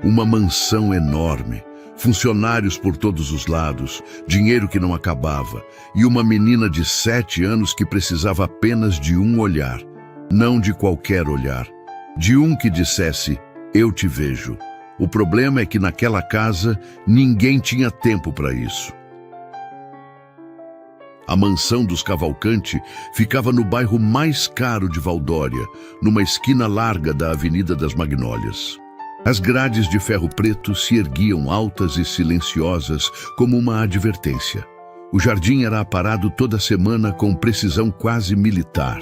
Uma mansão enorme, funcionários por todos os lados, dinheiro que não acabava e uma menina de 7 anos que precisava apenas de um olhar, não de qualquer olhar, de um que dissesse, eu te vejo. O problema é que naquela casa ninguém tinha tempo para isso. A mansão dos Cavalcanti ficava no bairro mais caro de Valdória, numa esquina larga da Avenida das Magnólias. As grades de ferro preto se erguiam altas e silenciosas como uma advertência. O jardim era aparado toda semana com precisão quase militar.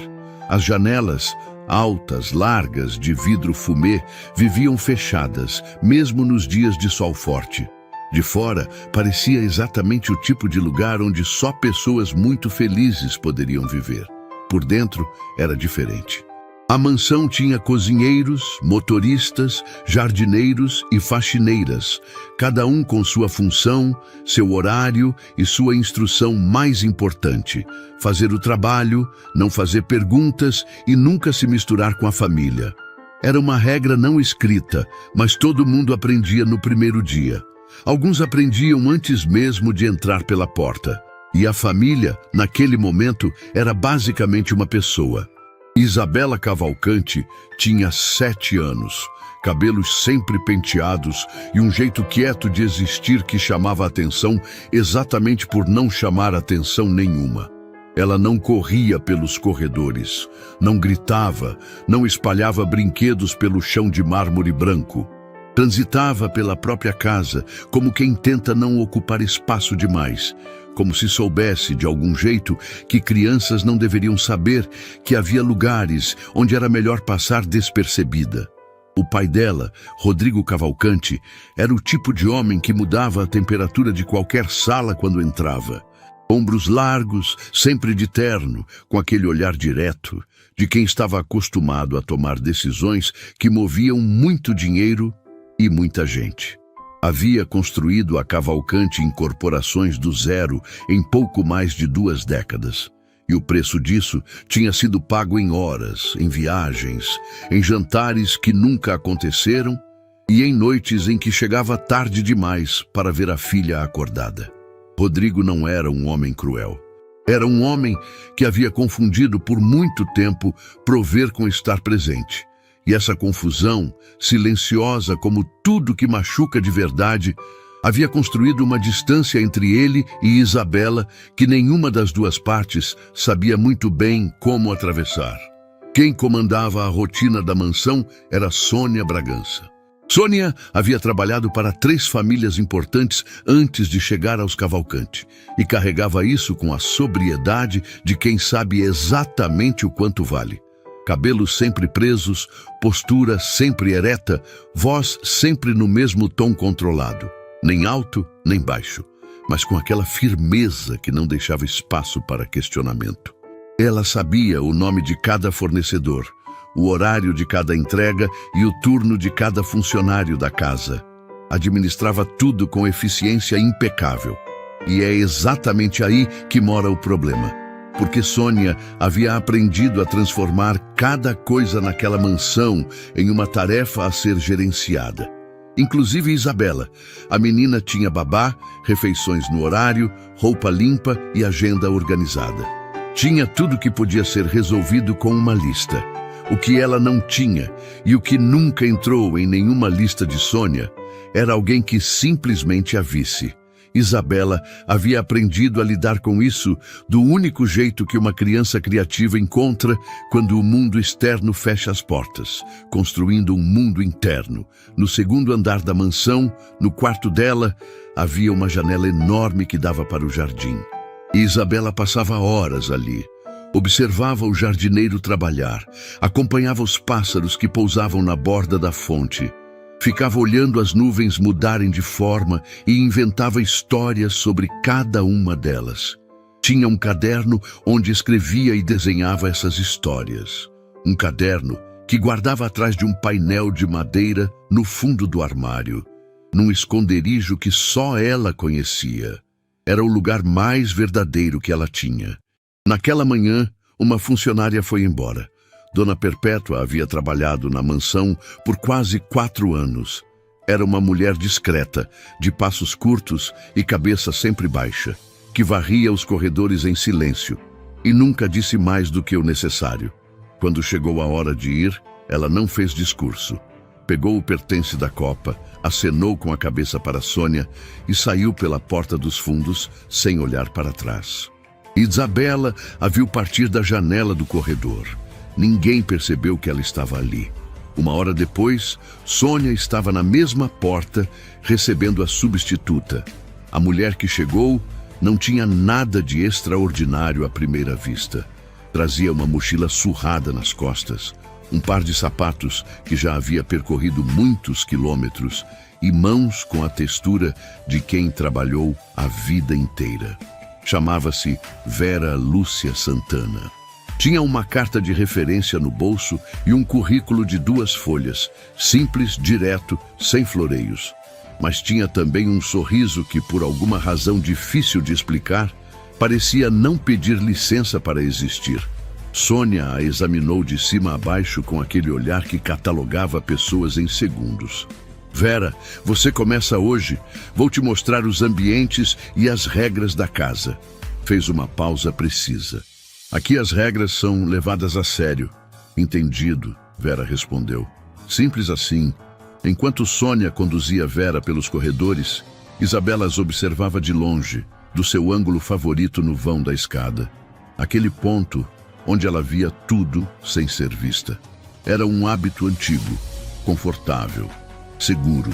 As janelas, altas, largas, de vidro fumê, viviam fechadas, mesmo nos dias de sol forte. De fora, parecia exatamente o tipo de lugar onde só pessoas muito felizes poderiam viver. Por dentro, era diferente. A mansão tinha cozinheiros, motoristas, jardineiros e faxineiras, cada um com sua função, seu horário e sua instrução mais importante: fazer o trabalho, não fazer perguntas e nunca se misturar com a família. Era uma regra não escrita, mas todo mundo aprendia no primeiro dia. Alguns aprendiam antes mesmo de entrar pela porta. E a família, naquele momento, era basicamente uma pessoa. Isabela Cavalcanti tinha 7 anos, cabelos sempre penteados e um jeito quieto de existir que chamava a atenção exatamente por não chamar atenção nenhuma. Ela não corria pelos corredores, não gritava, não espalhava brinquedos pelo chão de mármore branco. Transitava pela própria casa, como quem tenta não ocupar espaço demais, como se soubesse, de algum jeito, que crianças não deveriam saber que havia lugares onde era melhor passar despercebida. O pai dela, Rodrigo Cavalcanti, era o tipo de homem que mudava a temperatura de qualquer sala quando entrava. Ombros largos, sempre de terno, com aquele olhar direto, de quem estava acostumado a tomar decisões que moviam muito dinheiro e muita gente. Havia construído a Cavalcanti Incorporações do zero em pouco mais de 2 décadas. E o preço disso tinha sido pago em horas, em viagens, em jantares que nunca aconteceram e em noites em que chegava tarde demais para ver a filha acordada. Rodrigo não era um homem cruel. Era um homem que havia confundido por muito tempo prover com estar presente. E essa confusão, silenciosa como tudo que machuca de verdade, havia construído uma distância entre ele e Isabela que nenhuma das duas partes sabia muito bem como atravessar. Quem comandava a rotina da mansão era Sônia Bragança. Sônia havia trabalhado para 3 famílias importantes antes de chegar aos Cavalcanti e carregava isso com a sobriedade de quem sabe exatamente o quanto vale. Cabelos sempre presos, postura sempre ereta, voz sempre no mesmo tom controlado, nem alto nem baixo, mas com aquela firmeza que não deixava espaço para questionamento. Ela sabia o nome de cada fornecedor, o horário de cada entrega e o turno de cada funcionário da casa. Administrava tudo com eficiência impecável. E é exatamente aí que mora o problema. Porque Sônia havia aprendido a transformar cada coisa naquela mansão em uma tarefa a ser gerenciada. Inclusive Isabela. A menina tinha babá, refeições no horário, roupa limpa e agenda organizada. Tinha tudo que podia ser resolvido com uma lista. O que ela não tinha, e o que nunca entrou em nenhuma lista de Sônia, era alguém que simplesmente a visse. Isabela havia aprendido a lidar com isso do único jeito que uma criança criativa encontra quando o mundo externo fecha as portas, construindo um mundo interno. No segundo andar da mansão, no quarto dela, havia uma janela enorme que dava para o jardim. E Isabela passava horas ali. Observava o jardineiro trabalhar, acompanhava os pássaros que pousavam na borda da fonte. Ficava olhando as nuvens mudarem de forma e inventava histórias sobre cada uma delas. Tinha um caderno onde escrevia e desenhava essas histórias. Um caderno que guardava atrás de um painel de madeira no fundo do armário, num esconderijo que só ela conhecia. Era o lugar mais verdadeiro que ela tinha. Naquela manhã, uma funcionária foi embora. Dona Perpétua havia trabalhado na mansão por quase 4 anos. Era uma mulher discreta, de passos curtos e cabeça sempre baixa, que varria os corredores em silêncio e nunca disse mais do que o necessário. Quando chegou a hora de ir, ela não fez discurso. Pegou o pertence da copa, acenou com a cabeça para Sônia e saiu pela porta dos fundos sem olhar para trás. Isabela a viu partir da janela do corredor. Ninguém percebeu que ela estava ali. Uma hora depois, Sônia estava na mesma porta, recebendo a substituta. A mulher que chegou não tinha nada de extraordinário à primeira vista. Trazia uma mochila surrada nas costas, um par de sapatos que já havia percorrido muitos quilômetros e mãos com a textura de quem trabalhou a vida inteira. Chamava-se Vera Lúcia Santana. Tinha uma carta de referência no bolso e um currículo de 2 folhas, simples, direto, sem floreios. Mas tinha também um sorriso que, por alguma razão difícil de explicar, parecia não pedir licença para existir. Sônia a examinou de cima a baixo com aquele olhar que catalogava pessoas em segundos. Vera, você começa hoje. Vou te mostrar os ambientes e as regras da casa. Fez uma pausa precisa. Aqui as regras são levadas a sério. Entendido, Vera respondeu. Simples assim. Enquanto Sônia conduzia Vera pelos corredores, Isabela as observava de longe, do seu ângulo favorito no vão da escada. Aquele ponto onde ela via tudo sem ser vista. Era um hábito antigo, confortável, seguro,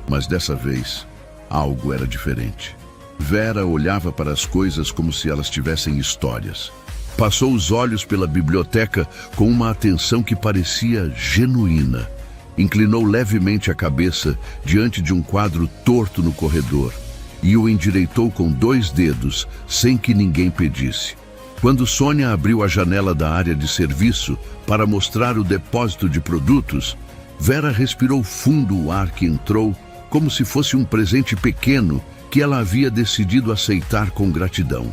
mas dessa vez algo era diferente. Vera olhava para as coisas como se elas tivessem histórias. Passou os olhos pela biblioteca com uma atenção que parecia genuína. Inclinou levemente a cabeça diante de um quadro torto no corredor e o endireitou com 2 dedos, sem que ninguém pedisse. Quando Sônia abriu a janela da área de serviço para mostrar o depósito de produtos, Vera respirou fundo o ar que entrou, como se fosse um presente pequeno que ela havia decidido aceitar com gratidão.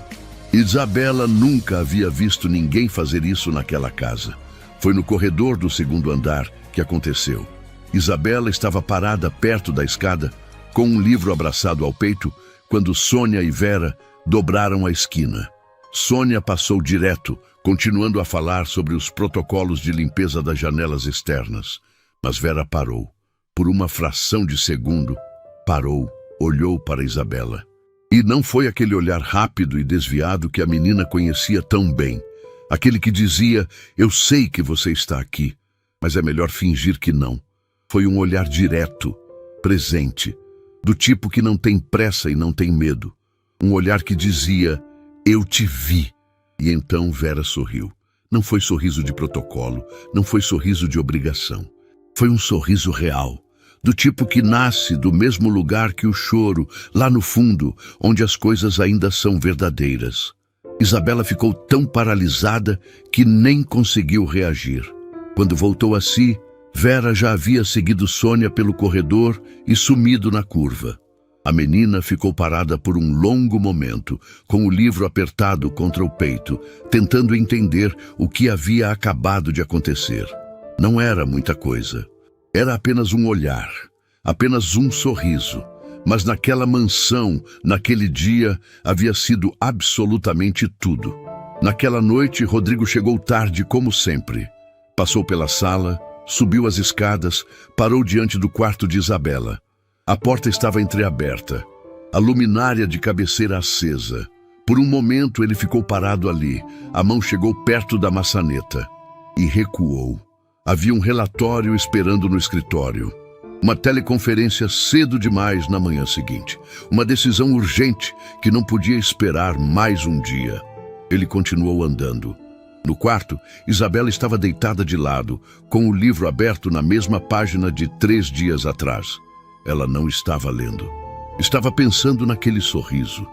Isabela nunca havia visto ninguém fazer isso naquela casa. Foi no corredor do 2º andar que aconteceu. Isabela estava parada perto da escada, com um livro abraçado ao peito, quando Sônia e Vera dobraram a esquina. Sônia passou direto, continuando a falar sobre os protocolos de limpeza das janelas externas. Mas Vera parou. Por uma fração de segundo, parou, olhou para Isabela. E não foi aquele olhar rápido e desviado que a menina conhecia tão bem. Aquele que dizia, eu sei que você está aqui, mas é melhor fingir que não. Foi um olhar direto, presente, do tipo que não tem pressa e não tem medo. Um olhar que dizia, eu te vi. E então Vera sorriu. Não foi sorriso de protocolo, não foi sorriso de obrigação. Foi um sorriso real, do tipo que nasce do mesmo lugar que o choro, lá no fundo, onde as coisas ainda são verdadeiras. Isabela ficou tão paralisada que nem conseguiu reagir. Quando voltou a si, Vera já havia seguido Sônia pelo corredor e sumido na curva. A menina ficou parada por um longo momento, com o livro apertado contra o peito, tentando entender o que havia acabado de acontecer. Não era muita coisa. Era apenas um olhar, apenas um sorriso. Mas naquela mansão, naquele dia, havia sido absolutamente tudo. Naquela noite, Rodrigo chegou tarde, como sempre. Passou pela sala, subiu as escadas, parou diante do quarto de Isabela. A porta estava entreaberta, a luminária de cabeceira acesa. Por um momento ele ficou parado ali, a mão chegou perto da maçaneta e recuou. Havia um relatório esperando no escritório. Uma teleconferência cedo demais na manhã seguinte. Uma decisão urgente que não podia esperar mais um dia. Ele continuou andando. No quarto, Isabela estava deitada de lado, com o livro aberto na mesma página de 3 dias atrás. Ela não estava lendo. Estava pensando naquele sorriso,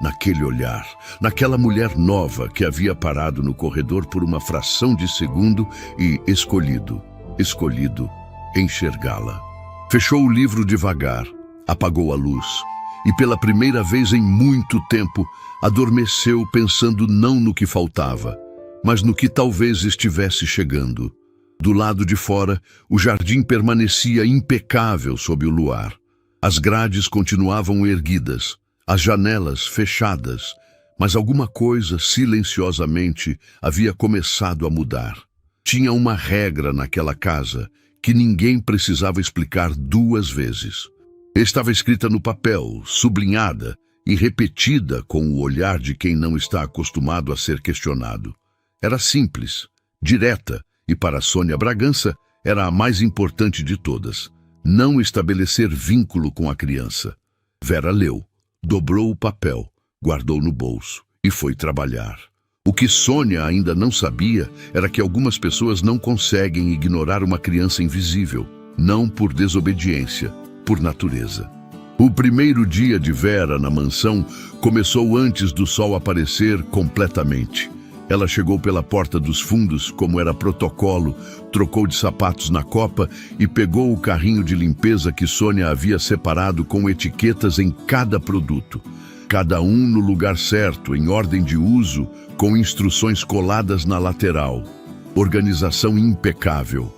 naquele olhar, naquela mulher nova que havia parado no corredor por uma fração de segundo e escolhido enxergá-la. Fechou o livro devagar, apagou a luz e pela primeira vez em muito tempo adormeceu pensando não no que faltava, mas no que talvez estivesse chegando. Do lado de fora, o jardim permanecia impecável sob o luar. As grades continuavam erguidas, as janelas fechadas, mas alguma coisa, silenciosamente, havia começado a mudar. Tinha uma regra naquela casa que ninguém precisava explicar 2 vezes. Estava escrita no papel, sublinhada e repetida com o olhar de quem não está acostumado a ser questionado. Era simples, direta e, para Sônia Bragança, era a mais importante de todas: não estabelecer vínculo com a criança. Vera leu, dobrou o papel, guardou no bolso e foi trabalhar. O que Sônia ainda não sabia era que algumas pessoas não conseguem ignorar uma criança invisível, não por desobediência, por natureza. O primeiro dia de Vera na mansão começou antes do sol aparecer completamente. Ela chegou pela porta dos fundos, como era protocolo, trocou de sapatos na copa e pegou o carrinho de limpeza que Sônia havia separado com etiquetas em cada produto. Cada um no lugar certo, em ordem de uso, com instruções coladas na lateral. Organização impecável.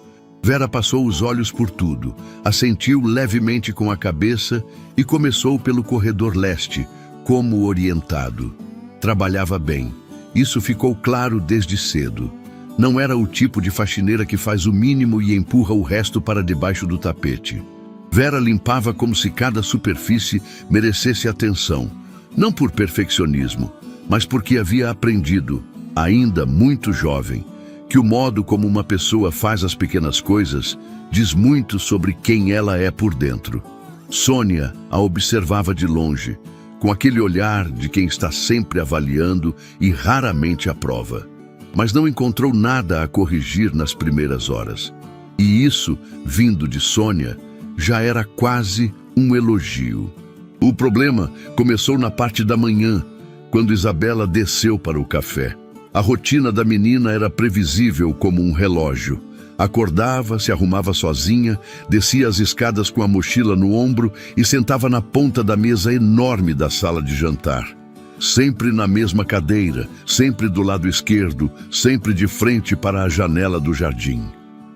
Vera passou os olhos por tudo, assentiu levemente com a cabeça e começou pelo corredor leste, como orientado. Trabalhava bem. Isso ficou claro desde cedo. Não era o tipo de faxineira que faz o mínimo e empurra o resto para debaixo do tapete. Vera limpava como se cada superfície merecesse atenção, não por perfeccionismo, mas porque havia aprendido, ainda muito jovem, que o modo como uma pessoa faz as pequenas coisas diz muito sobre quem ela é por dentro. Sônia a observava de longe, com aquele olhar de quem está sempre avaliando e raramente aprova. Mas não encontrou nada a corrigir nas primeiras horas. E isso, vindo de Sônia, já era quase um elogio. O problema começou na parte da manhã, quando Isabela desceu para o café. A rotina da menina era previsível como um relógio. Acordava, se arrumava sozinha, descia as escadas com a mochila no ombro e sentava na ponta da mesa enorme da sala de jantar. Sempre na mesma cadeira, sempre do lado esquerdo, sempre de frente para a janela do jardim.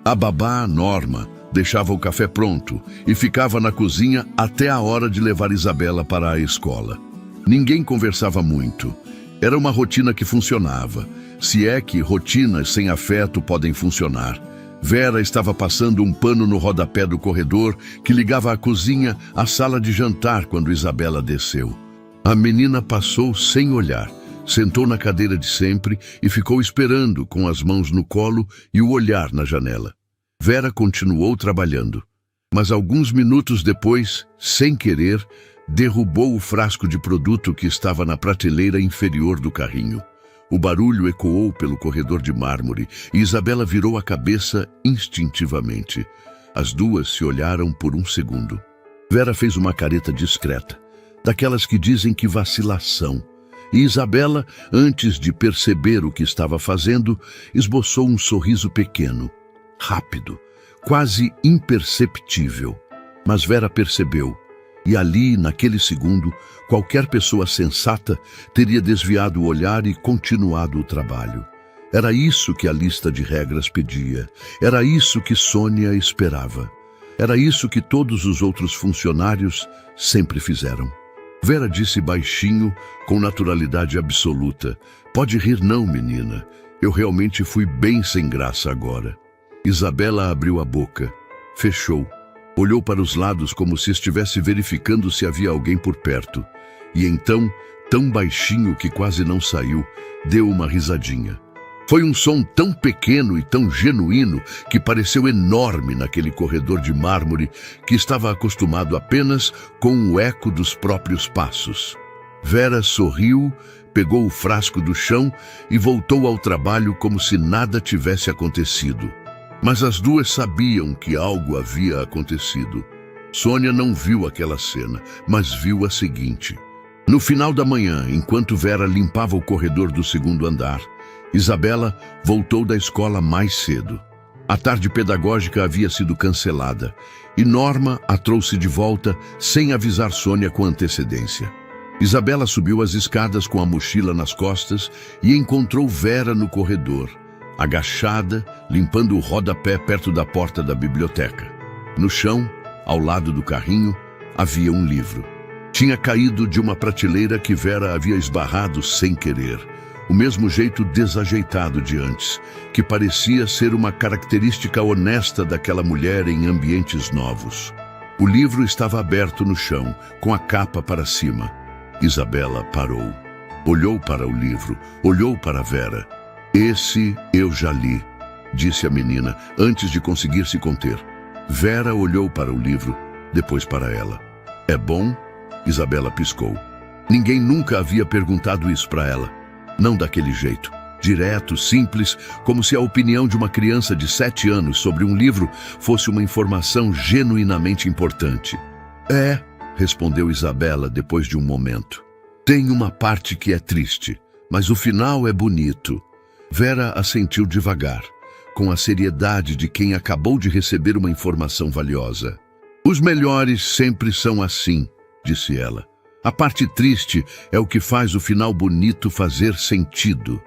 A babá, Norma, deixava o café pronto e ficava na cozinha até a hora de levar Isabela para a escola. Ninguém conversava muito. Era uma rotina que funcionava, se é que rotinas sem afeto podem funcionar. Vera estava passando um pano no rodapé do corredor que ligava a cozinha à sala de jantar quando Isabela desceu. A menina passou sem olhar, sentou na cadeira de sempre e ficou esperando com as mãos no colo e o olhar na janela. Vera continuou trabalhando, mas alguns minutos depois, sem querer, derrubou o frasco de produto que estava na prateleira inferior do carrinho. O barulho ecoou pelo corredor de mármore e Isabela virou a cabeça instintivamente. As duas se olharam por um segundo. Vera fez uma careta discreta, daquelas que dizem que vacilação. E Isabela, antes de perceber o que estava fazendo, esboçou um sorriso pequeno, rápido, quase imperceptível. Mas Vera percebeu. E ali, naquele segundo, qualquer pessoa sensata teria desviado o olhar e continuado o trabalho. Era isso que a lista de regras pedia. Era isso que Sônia esperava. Era isso que todos os outros funcionários sempre fizeram. Vera disse baixinho, com naturalidade absoluta: "Pode rir não, menina. Eu realmente fui bem sem graça agora." Isabela abriu a boca, fechou. Olhou para os lados como se estivesse verificando se havia alguém por perto. E então, tão baixinho que quase não saiu, deu uma risadinha. Foi um som tão pequeno e tão genuíno que pareceu enorme naquele corredor de mármore que estava acostumado apenas com o eco dos próprios passos. Vera sorriu, pegou o frasco do chão e voltou ao trabalho como se nada tivesse acontecido. Mas as duas sabiam que algo havia acontecido. Sônia não viu aquela cena, mas viu a seguinte. No final da manhã, enquanto Vera limpava o corredor do segundo andar, Isabela voltou da escola mais cedo. A tarde pedagógica havia sido cancelada e Norma a trouxe de volta sem avisar Sônia com antecedência. Isabela subiu as escadas com a mochila nas costas e encontrou Vera no corredor, agachada, limpando o rodapé perto da porta da biblioteca. No chão, ao lado do carrinho, havia um livro. Tinha caído de uma prateleira que Vera havia esbarrado sem querer. O mesmo jeito desajeitado de antes, que parecia ser uma característica honesta daquela mulher em ambientes novos. O livro estava aberto no chão, com a capa para cima. Isabela parou. Olhou para o livro, olhou para Vera. "Esse eu já li", disse a menina, antes de conseguir se conter. Vera olhou para o livro, depois para ela. "É bom?" Isabela piscou. Ninguém nunca havia perguntado isso para ela. Não daquele jeito. Direto, simples, como se a opinião de uma criança de 7 anos sobre um livro fosse uma informação genuinamente importante. "É", respondeu Isabela depois de um momento. "Tem uma parte que é triste, mas o final é bonito." Vera assentiu devagar, com a seriedade de quem acabou de receber uma informação valiosa. "Os melhores sempre são assim", disse ela. "A parte triste é o que faz o final bonito fazer sentido."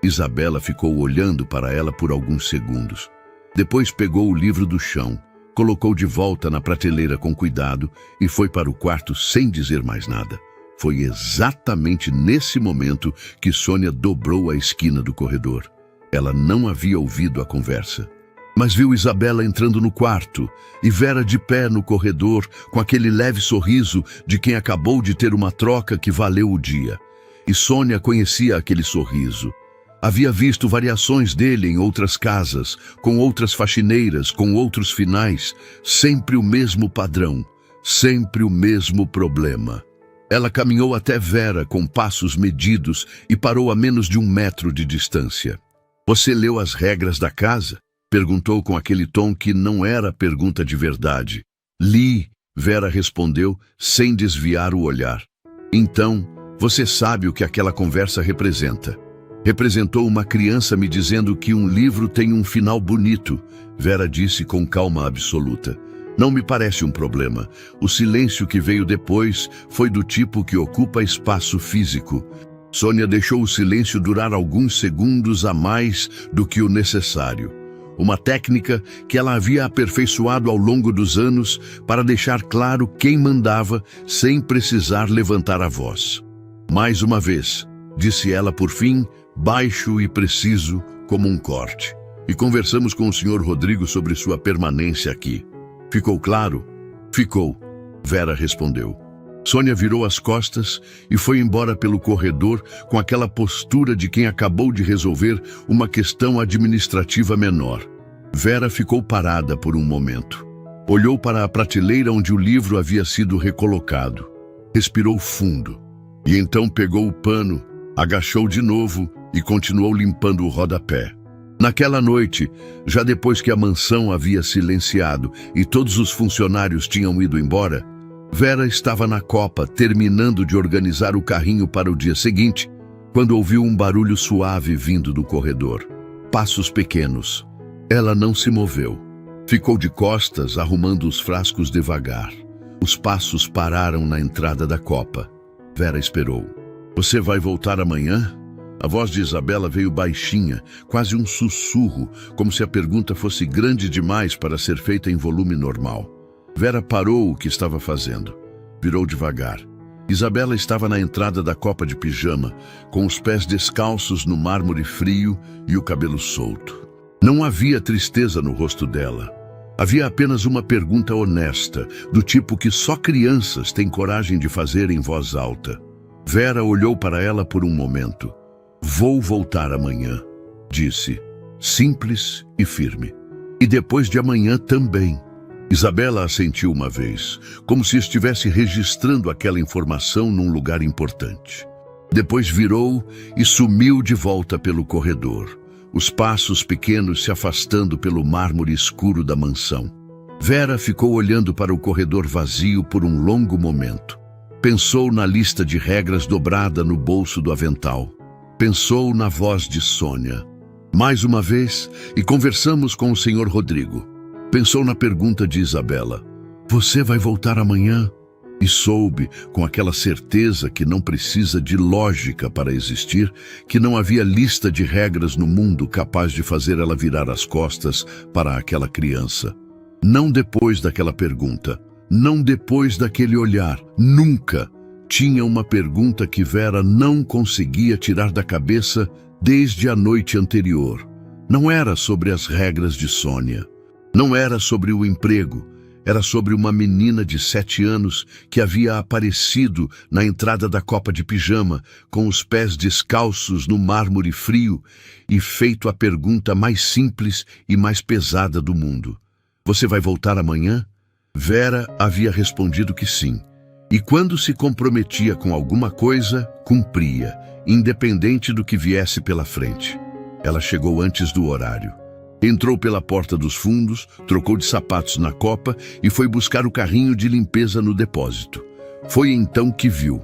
Isabela ficou olhando para ela por alguns segundos. Depois pegou o livro do chão, colocou de volta na prateleira com cuidado e foi para o quarto sem dizer mais nada. Foi exatamente nesse momento que Sônia dobrou a esquina do corredor. Ela não havia ouvido a conversa, mas viu Isabela entrando no quarto e Vera de pé no corredor com aquele leve sorriso de quem acabou de ter uma troca que valeu o dia. E Sônia conhecia aquele sorriso. Havia visto variações dele em outras casas, com outras faxineiras, com outros finais, sempre o mesmo padrão, sempre o mesmo problema. Ela caminhou até Vera com passos medidos e parou a menos de 1 metro de distância. "Você leu as regras da casa?" perguntou com aquele tom que não era pergunta de verdade. "Li", Vera respondeu, sem desviar o olhar. "Então, você sabe o que aquela conversa representa." "Representou uma criança me dizendo que um livro tem um final bonito", Vera disse com calma absoluta. "Não me parece um problema. O silêncio que veio depois foi do tipo que ocupa espaço físico." Sônia deixou o silêncio durar alguns segundos a mais do que o necessário. Uma técnica que ela havia aperfeiçoado ao longo dos anos para deixar claro quem mandava sem precisar levantar a voz. "Mais uma vez", disse ela por fim, baixo e preciso como um corte. "E conversamos com o Sr. Rodrigo sobre sua permanência aqui. Ficou claro?" "Ficou", Vera respondeu. Sônia virou as costas e foi embora pelo corredor com aquela postura de quem acabou de resolver uma questão administrativa menor. Vera ficou parada por um momento. Olhou para a prateleira onde o livro havia sido recolocado. Respirou fundo. E então pegou o pano, agachou de novo e continuou limpando o rodapé. Naquela noite, já depois que a mansão havia silenciado e todos os funcionários tinham ido embora, Vera estava na copa, terminando de organizar o carrinho para o dia seguinte, quando ouviu um barulho suave vindo do corredor. Passos pequenos. Ela não se moveu. Ficou de costas, arrumando os frascos devagar. Os passos pararam na entrada da copa. Vera esperou. "Você vai voltar amanhã?" A voz de Isabela veio baixinha, quase um sussurro, como se a pergunta fosse grande demais para ser feita em volume normal. Vera parou o que estava fazendo. Virou devagar. Isabela estava na entrada da copa de pijama, com os pés descalços no mármore frio e o cabelo solto. Não havia tristeza no rosto dela. Havia apenas uma pergunta honesta, do tipo que só crianças têm coragem de fazer em voz alta. Vera olhou para ela por um momento. "Vou voltar amanhã", disse, simples e firme. "E depois de amanhã também." Isabela assentiu uma vez, como se estivesse registrando aquela informação num lugar importante. Depois virou e sumiu de volta pelo corredor, os passos pequenos se afastando pelo mármore escuro da mansão. Vera ficou olhando para o corredor vazio por um longo momento. Pensou na lista de regras dobrada no bolso do avental. Pensou na voz de Sônia. Mais uma vez, e conversamos com o Sr. Rodrigo. Pensou na pergunta de Isabela. "Você vai voltar amanhã?" E soube, com aquela certeza que não precisa de lógica para existir, que não havia lista de regras no mundo capaz de fazer ela virar as costas para aquela criança. Não depois daquela pergunta, não depois daquele olhar, nunca. Tinha uma pergunta que Vera não conseguia tirar da cabeça desde a noite anterior. Não era sobre as regras de Sônia. Não era sobre o emprego. Era sobre uma menina de 7 anos que havia aparecido na entrada da copa de pijama, com os pés descalços no mármore frio, e feito a pergunta mais simples e mais pesada do mundo. Você vai voltar amanhã? Vera havia respondido que sim. E quando se comprometia com alguma coisa, cumpria, independente do que viesse pela frente. Ela chegou antes do horário. Entrou pela porta dos fundos, trocou de sapatos na copa e foi buscar o carrinho de limpeza no depósito. Foi então que viu.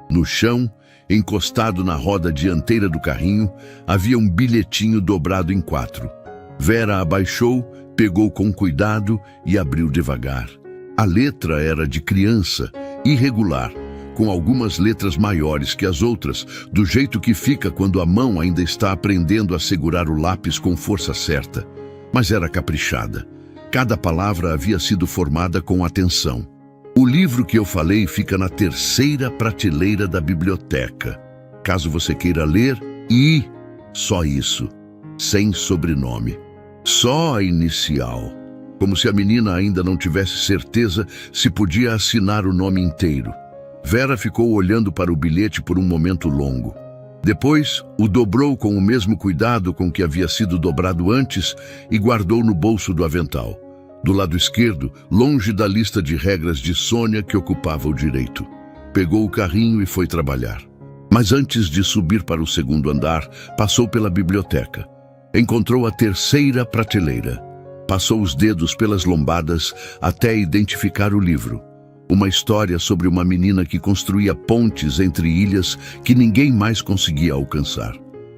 No chão, encostado na roda dianteira do carrinho, havia um bilhetinho dobrado em 4. Vera abaixou, pegou com cuidado e abriu devagar. A letra era de criança, irregular, com algumas letras maiores que as outras, do jeito que fica quando a mão ainda está aprendendo a segurar o lápis com força certa. Mas era caprichada. Cada palavra havia sido formada com atenção. O livro que eu falei fica na 3ª prateleira da biblioteca. Caso você queira ler, e só isso, sem sobrenome. Só a inicial. Como se a menina ainda não tivesse certeza se podia assinar o nome inteiro. Vera ficou olhando para o bilhete por um momento longo. Depois, o dobrou com o mesmo cuidado com que havia sido dobrado antes e guardou no bolso do avental. Do lado esquerdo, longe da lista de regras de Sônia que ocupava o direito. Pegou o carrinho e foi trabalhar. Mas antes de subir para o 2º andar, passou pela biblioteca. Encontrou a 3ª prateleira. Passou os dedos pelas lombadas até identificar o livro. Uma história sobre uma menina que construía pontes entre ilhas que ninguém mais conseguia alcançar.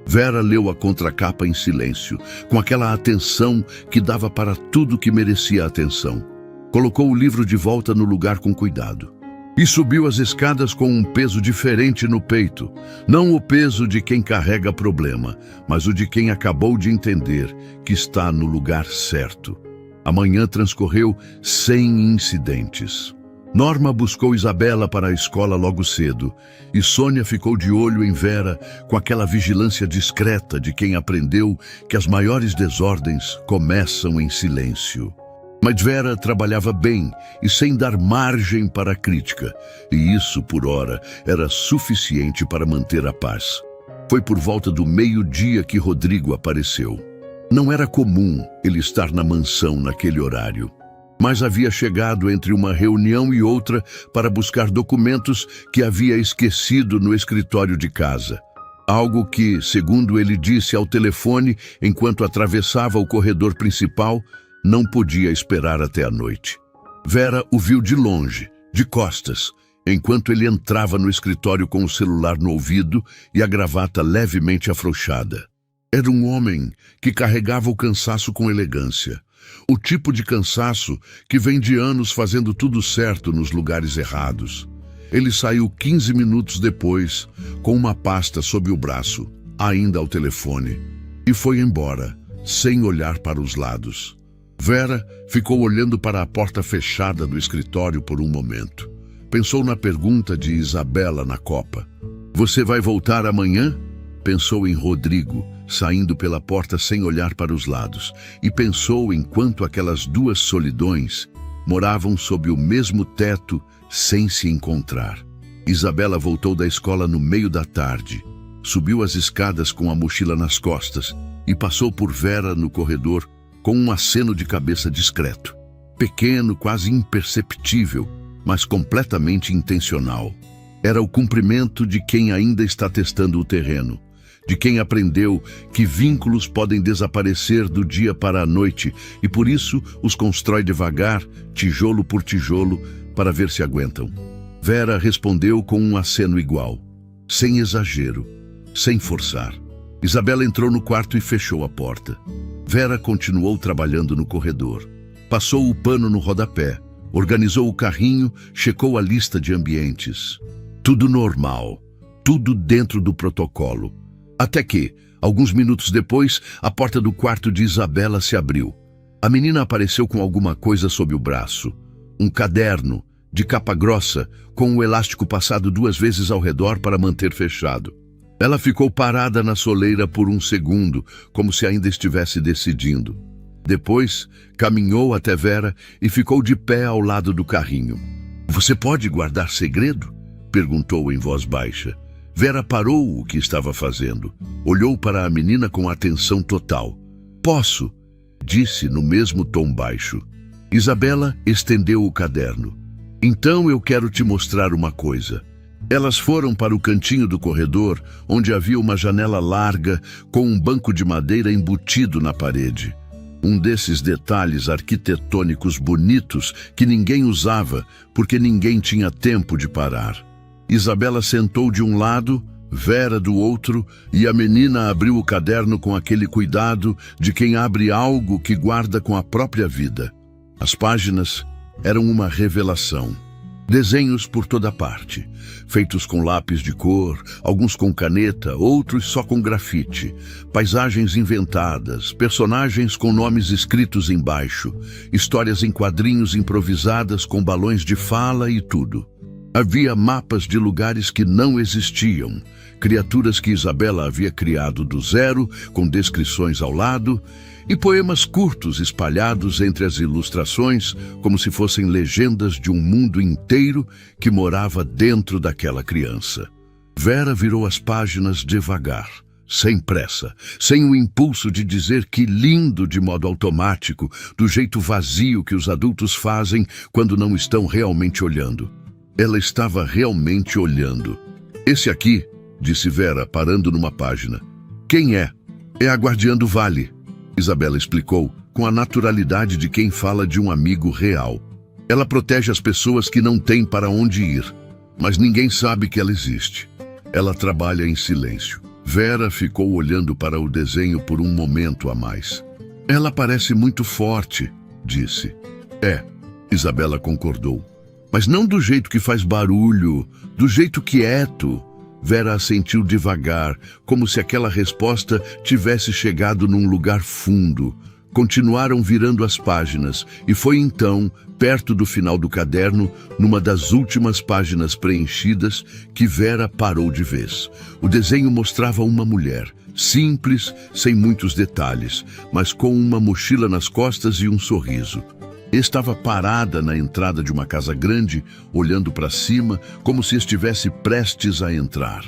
Vera leu a contracapa em silêncio, com aquela atenção que dava para tudo que merecia atenção. Colocou o livro de volta no lugar com cuidado. E subiu as escadas com um peso diferente no peito. Não o peso de quem carrega problema, mas o de quem acabou de entender que está no lugar certo. A manhã transcorreu sem incidentes. Norma buscou Isabela para a escola logo cedo, e Sônia ficou de olho em Vera com aquela vigilância discreta de quem aprendeu que as maiores desordens começam em silêncio. Mas Vera trabalhava bem e sem dar margem para a crítica, e isso, por hora, era suficiente para manter a paz. Foi por volta do meio-dia que Rodrigo apareceu. Não era comum ele estar na mansão naquele horário. Mas havia chegado entre uma reunião e outra para buscar documentos que havia esquecido no escritório de casa. Algo que, segundo ele disse ao telefone enquanto atravessava o corredor principal, não podia esperar até a noite. Vera o viu de longe, de costas, enquanto ele entrava no escritório com o celular no ouvido e a gravata levemente afrouxada. Era um homem que carregava o cansaço com elegância. O tipo de cansaço que vem de anos fazendo tudo certo nos lugares errados. Ele saiu 15 minutos depois, com uma pasta sob o braço, ainda ao telefone, e foi embora, sem olhar para os lados. Vera ficou olhando para a porta fechada do escritório por um momento. Pensou na pergunta de Isabela na copa. Você vai voltar amanhã? Pensou em Rodrigo, saindo pela porta sem olhar para os lados, e pensou enquanto aquelas duas solidões moravam sob o mesmo teto sem se encontrar. Isabela voltou da escola no meio da tarde, subiu as escadas com a mochila nas costas e passou por Vera no corredor com um aceno de cabeça discreto, pequeno, quase imperceptível, mas completamente intencional. Era o cumprimento de quem ainda está testando o terreno, de quem aprendeu que vínculos podem desaparecer do dia para a noite e por isso os constrói devagar, tijolo por tijolo, para ver se aguentam. Vera respondeu com um aceno igual, sem exagero, sem forçar. Isabela entrou no quarto e fechou a porta. Vera continuou trabalhando no corredor. Passou o pano no rodapé, Organizou o carrinho, checou a lista de ambientes. Tudo normal, tudo dentro do protocolo. Até que, alguns minutos depois, a porta do quarto de Isabela se abriu. A menina apareceu com alguma coisa sob o braço. Um caderno, de capa grossa, com o elástico passado 2 vezes ao redor para manter fechado. Ela ficou parada na soleira por um segundo, como se ainda estivesse decidindo. Depois, caminhou até Vera e ficou de pé ao lado do carrinho. "Você pode guardar segredo?" perguntou em voz baixa. Vera parou o que estava fazendo. Olhou para a menina com atenção total. "Posso", disse no mesmo tom baixo. Isabela estendeu o caderno. "Então eu quero te mostrar uma coisa." Elas foram para o cantinho do corredor, onde havia uma janela larga com um banco de madeira embutido na parede. Um desses detalhes arquitetônicos bonitos que ninguém usava, porque ninguém tinha tempo de parar. Isabela sentou de um lado, Vera do outro, e a menina abriu o caderno com aquele cuidado de quem abre algo que guarda com a própria vida. As páginas eram uma revelação. Desenhos por toda parte, feitos com lápis de cor, alguns com caneta, outros só com grafite, paisagens inventadas, personagens com nomes escritos embaixo, histórias em quadrinhos improvisadas com balões de fala e tudo. Havia mapas de lugares que não existiam, criaturas que Isabela havia criado do zero, com descrições ao lado, e poemas curtos espalhados entre as ilustrações, como se fossem legendas de um mundo inteiro que morava dentro daquela criança. Vera virou as páginas devagar, sem pressa, sem o impulso de dizer que lindo de modo automático, do jeito vazio que os adultos fazem quando não estão realmente olhando. Ela estava realmente olhando. "Esse aqui", disse Vera, parando numa página. "Quem é?" "É a guardiã do vale", Isabela explicou, com a naturalidade de quem fala de um amigo real. "Ela protege as pessoas que não têm para onde ir, mas ninguém sabe que ela existe. Ela trabalha em silêncio." Vera ficou olhando para o desenho por um momento a mais. "Ela parece muito forte", disse. "É", Isabela concordou. "Mas não do jeito que faz barulho, do jeito quieto." Vera assentiu devagar, como se aquela resposta tivesse chegado num lugar fundo. Continuaram virando as páginas, e foi então, perto do final do caderno, numa das últimas páginas preenchidas, que Vera parou de vez. O desenho mostrava uma mulher, simples, sem muitos detalhes, mas com uma mochila nas costas e um sorriso. Estava parada na entrada de uma casa grande, olhando para cima, como se estivesse prestes a entrar.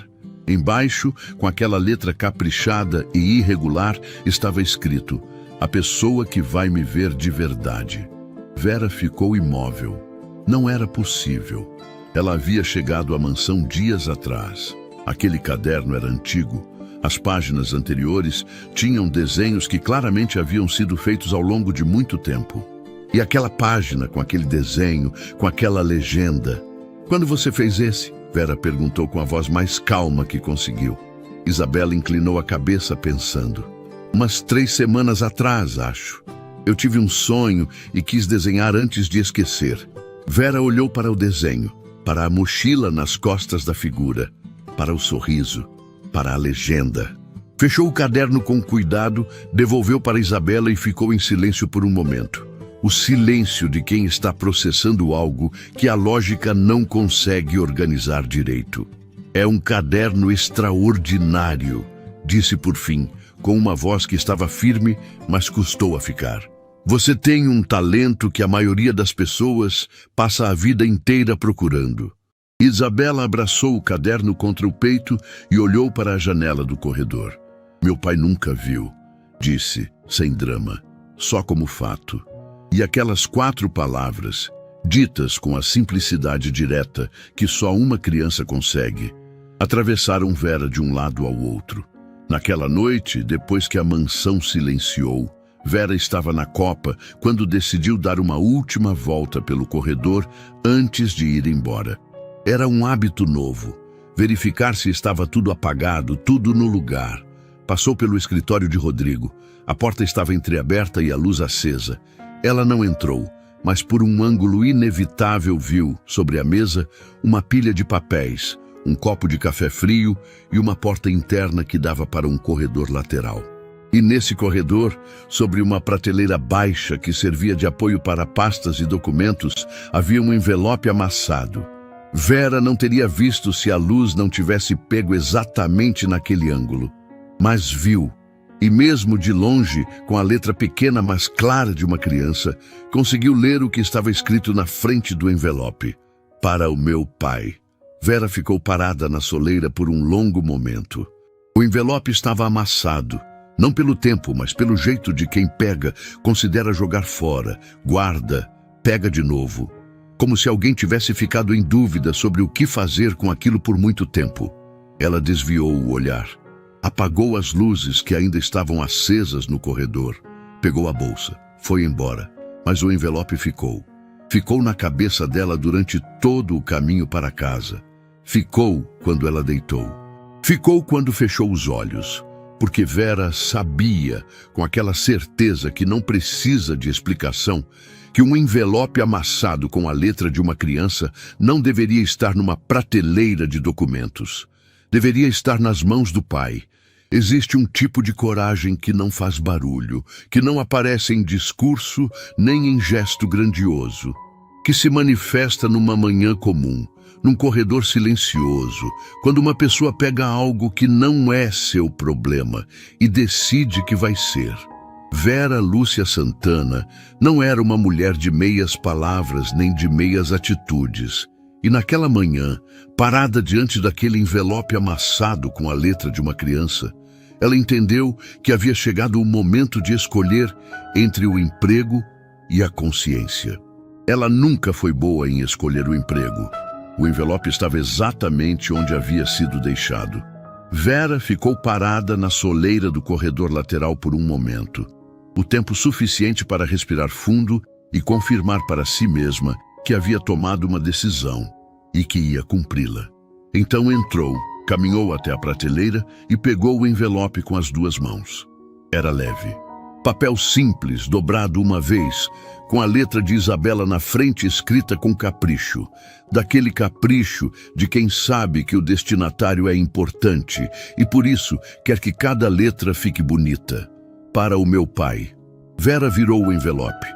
Embaixo, com aquela letra caprichada e irregular, estava escrito: "A pessoa que vai me ver de verdade." Vera ficou imóvel. Não era possível. Ela havia chegado à mansão dias atrás. Aquele caderno era antigo. As páginas anteriores tinham desenhos que claramente haviam sido feitos ao longo de muito tempo. E aquela página com aquele desenho, com aquela legenda. "Quando você fez esse?" Vera perguntou com a voz mais calma que conseguiu. Isabela inclinou a cabeça pensando. "Umas 3 semanas atrás, acho. Eu tive um sonho e quis desenhar antes de esquecer." Vera olhou para o desenho, para a mochila nas costas da figura, para o sorriso, para a legenda. Fechou o caderno com cuidado, devolveu para Isabela e ficou em silêncio por um momento. O silêncio de quem está processando algo que a lógica não consegue organizar direito. "É um caderno extraordinário", disse por fim, com uma voz que estava firme, mas custou a ficar. "Você tem um talento que a maioria das pessoas passa a vida inteira procurando." Isabela abraçou o caderno contra o peito e olhou para a janela do corredor. "Meu pai nunca viu", disse, sem drama, só como fato. E aquelas 4 palavras, ditas com a simplicidade direta que só uma criança consegue, atravessaram Vera de um lado ao outro. Naquela noite, depois que a mansão silenciou, Vera estava na copa quando decidiu dar uma última volta pelo corredor antes de ir embora. Era um hábito novo, verificar se estava tudo apagado, tudo no lugar. Passou pelo escritório de Rodrigo. A porta estava entreaberta e a luz acesa. Ela não entrou, mas por um ângulo inevitável viu, sobre a mesa, uma pilha de papéis, um copo de café frio e uma porta interna que dava para um corredor lateral. E nesse corredor, sobre uma prateleira baixa que servia de apoio para pastas e documentos, havia um envelope amassado. Vera não teria visto se a luz não tivesse pego exatamente naquele ângulo. Mas viu, e mesmo de longe, com a letra pequena mas clara de uma criança, conseguiu ler o que estava escrito na frente do envelope. Para o meu pai. Vera ficou parada na soleira por um longo momento. O envelope estava amassado. Não pelo tempo, mas pelo jeito de quem pega, considera jogar fora, guarda, pega de novo. Como se alguém tivesse ficado em dúvida sobre o que fazer com aquilo por muito tempo. Ela desviou o olhar. Apagou as luzes que ainda estavam acesas no corredor. Pegou a bolsa, foi embora, mas o envelope ficou. Ficou na cabeça dela durante todo o caminho para casa. Ficou quando ela deitou. Ficou quando fechou os olhos. Porque Vera sabia, com aquela certeza que não precisa de explicação, que um envelope amassado com a letra de uma criança não deveria estar numa prateleira de documentos. Deveria estar nas mãos do pai. Existe um tipo de coragem que não faz barulho, que não aparece em discurso nem em gesto grandioso, que se manifesta numa manhã comum, num corredor silencioso, quando uma pessoa pega algo que não é seu problema e decide que vai ser. Vera Lúcia Santana não era uma mulher de meias palavras nem de meias atitudes. E naquela manhã, parada diante daquele envelope amassado com a letra de uma criança, ela entendeu que havia chegado o momento de escolher entre o emprego e a consciência. Ela nunca foi boa em escolher o emprego. O envelope estava exatamente onde havia sido deixado. Vera ficou parada na soleira do corredor lateral por um momento. O tempo suficiente para respirar fundo e confirmar para si mesma que havia tomado uma decisão e que ia cumpri-la. Então entrou, caminhou até a prateleira e pegou o envelope com as duas mãos. Era leve. Papel simples, dobrado uma vez, com a letra de Isabela na frente escrita com capricho. Daquele capricho de quem sabe que o destinatário é importante e por isso quer que cada letra fique bonita. Para o meu pai. Vera virou o envelope.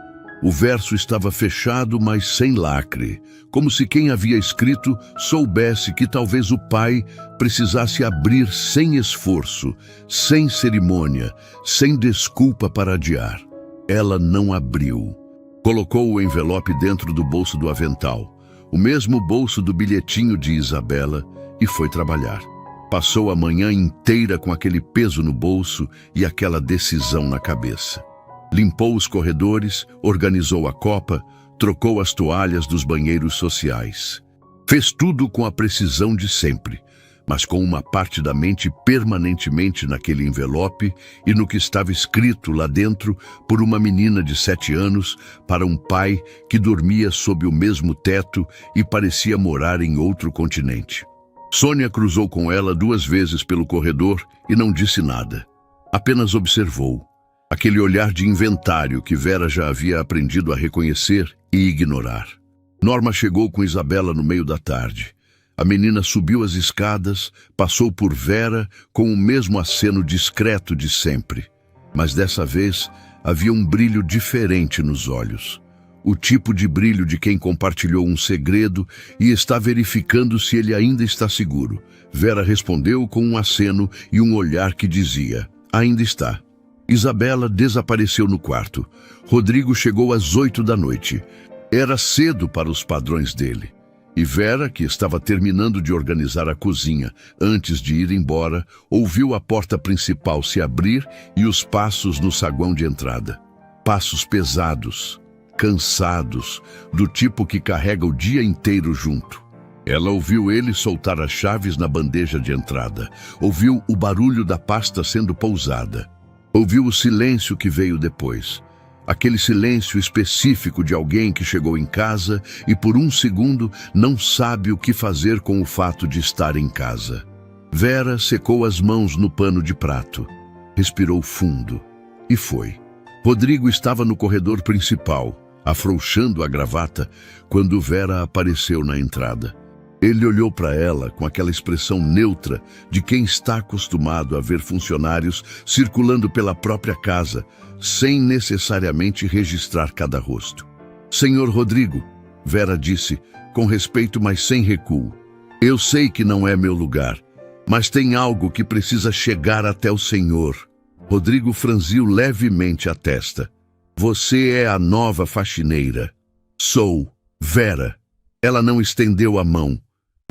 O verso estava fechado, mas sem lacre, como se quem havia escrito soubesse que talvez o pai precisasse abrir sem esforço, sem cerimônia, sem desculpa para adiar. Ela não abriu. Colocou o envelope dentro do bolso do avental, o mesmo bolso do bilhetinho de Isabela, e foi trabalhar. Passou a manhã inteira com aquele peso no bolso e aquela decisão na cabeça. Limpou os corredores, organizou a copa, trocou as toalhas dos banheiros sociais. Fez tudo com a precisão de sempre, mas com uma parte da mente permanentemente naquele envelope e no que estava escrito lá dentro por uma menina de 7 anos para um pai que dormia sob o mesmo teto e parecia morar em outro continente. Sônia cruzou com ela 2 vezes pelo corredor e não disse nada. Apenas observou. Aquele olhar de inventário que Vera já havia aprendido a reconhecer e ignorar. Norma chegou com Isabela no meio da tarde. A menina subiu as escadas, passou por Vera com o mesmo aceno discreto de sempre. Mas dessa vez havia um brilho diferente nos olhos. O tipo de brilho de quem compartilhou um segredo e está verificando se ele ainda está seguro. Vera respondeu com um aceno e um olhar que dizia: ainda está. Isabela desapareceu no quarto. Rodrigo chegou às 8 da noite. Era cedo para os padrões dele. E Vera, que estava terminando de organizar a cozinha antes de ir embora, ouviu a porta principal se abrir e os passos no saguão de entrada. Passos pesados, cansados, do tipo que carrega o dia inteiro junto. Ela ouviu ele soltar as chaves na bandeja de entrada. Ouviu o barulho da pasta sendo pousada. Ouviu o silêncio que veio depois. Aquele silêncio específico de alguém que chegou em casa e por um segundo não sabe o que fazer com o fato de estar em casa. Vera secou as mãos no pano de prato. Respirou fundo. E foi. Rodrigo estava no corredor principal. afrouxando a gravata, quando Vera apareceu na entrada. Ele olhou para ela com aquela expressão neutra de quem está acostumado a ver funcionários circulando pela própria casa, sem necessariamente registrar cada rosto. "Senhor Rodrigo", Vera disse, com respeito, mas sem recuo. "Eu sei que não é meu lugar, mas tem algo que precisa chegar até o senhor." Rodrigo franziu levemente a testa. "Você é a nova faxineira." "Sou, Vera." Ela não estendeu a mão,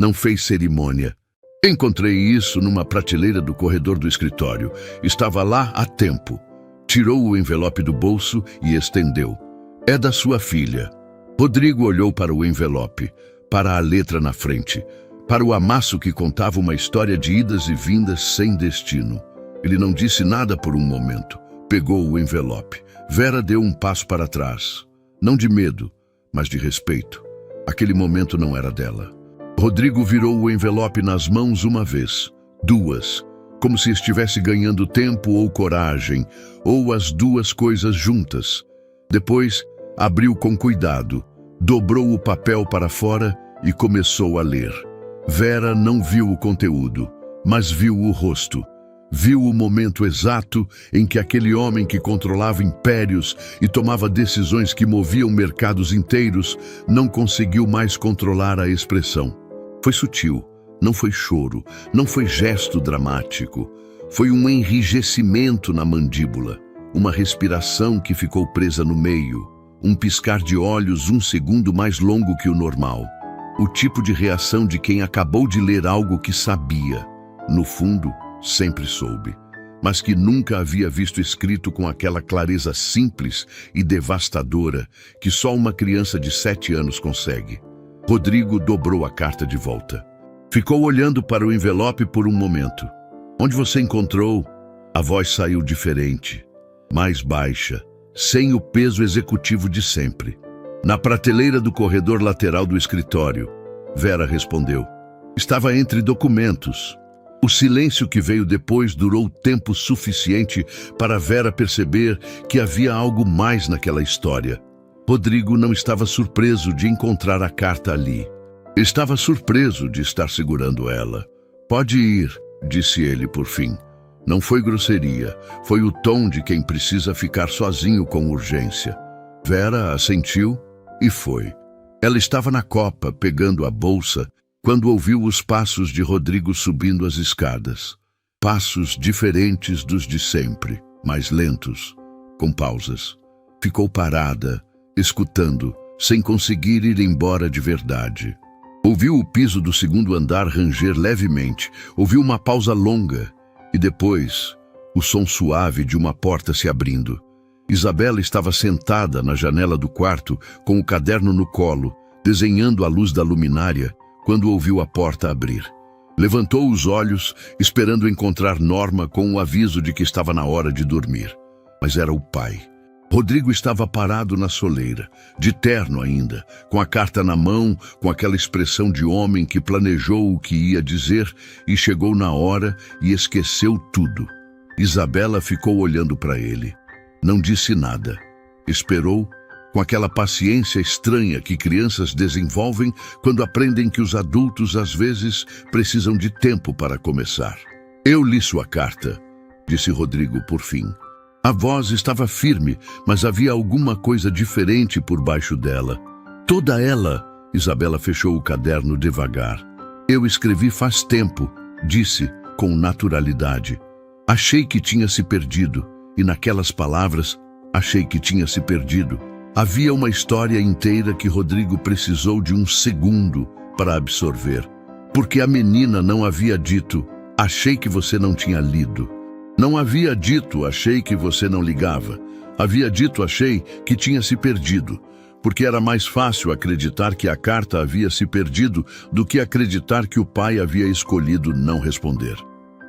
não fez cerimônia. "Encontrei isso numa prateleira do corredor do escritório. Estava lá há tempo." Tirou o envelope do bolso e estendeu. "É da sua filha." Rodrigo olhou para o envelope, para a letra na frente, para o amasso que contava uma história de idas e vindas sem destino. Ele não disse nada por um momento. Pegou o envelope. Vera deu um passo para trás. Não de medo, mas de respeito. Aquele momento não era dela. Rodrigo virou o envelope nas mãos uma vez, duas, como se estivesse ganhando tempo ou coragem, ou as duas coisas juntas. Depois, abriu com cuidado, dobrou o papel para fora e começou a ler. Vera não viu o conteúdo, mas viu o rosto. Viu o momento exato em que aquele homem que controlava impérios e tomava decisões que moviam mercados inteiros não conseguiu mais controlar a expressão. Foi sutil, não foi choro, não foi gesto dramático. Foi um enrijecimento na mandíbula, uma respiração que ficou presa no meio, um piscar de olhos 1 segundo mais longo que o normal. O tipo de reação de quem acabou de ler algo que sabia, no fundo, sempre soube, mas que nunca havia visto escrito com aquela clareza simples e devastadora que só uma criança de 7 anos consegue. Rodrigo dobrou a carta de volta. Ficou olhando para o envelope por um momento. "Onde você encontrou?" A voz saiu diferente, mais baixa, sem o peso executivo de sempre. "Na prateleira do corredor lateral do escritório." Vera respondeu. "Estava entre documentos." O silêncio que veio depois durou tempo suficiente para Vera perceber que havia algo mais naquela história. Rodrigo não estava surpreso de encontrar a carta ali. Estava surpreso de estar segurando ela. "Pode ir", disse ele por fim. Não foi grosseria, foi o tom de quem precisa ficar sozinho com urgência. Vera assentiu e foi. Ela estava na copa, pegando a bolsa, quando ouviu os passos de Rodrigo subindo as escadas. Passos diferentes dos de sempre, mais lentos, com pausas. Ficou parada, escutando, sem conseguir ir embora de verdade. Ouviu o piso do 2º andar ranger levemente, ouviu uma pausa longa e depois o som suave de uma porta se abrindo. Isabela estava sentada na janela do quarto com o caderno no colo, desenhando à luz da luminária, quando ouviu a porta abrir. Levantou os olhos, esperando encontrar Norma com o aviso de que estava na hora de dormir. Mas era o pai. Rodrigo estava parado na soleira, de terno ainda, com a carta na mão, com aquela expressão de homem que planejou o que ia dizer e chegou na hora e esqueceu tudo. Isabela ficou olhando para ele. Não disse nada. Esperou, com aquela paciência estranha que crianças desenvolvem quando aprendem que os adultos às vezes precisam de tempo para começar. "Eu li sua carta", disse Rodrigo por fim. A voz estava firme, mas havia alguma coisa diferente por baixo dela. "Toda ela", Isabela fechou o caderno devagar. "Eu escrevi faz tempo", disse com naturalidade. "Achei que tinha se perdido, e naquelas palavras, achei que tinha se perdido." Havia uma história inteira que Rodrigo precisou de um segundo para absorver, porque a menina não havia dito, "Achei que você não tinha lido." Não havia dito, "Achei que você não ligava." Havia dito, "Achei que tinha se perdido", porque era mais fácil acreditar que a carta havia se perdido do que acreditar que o pai havia escolhido não responder.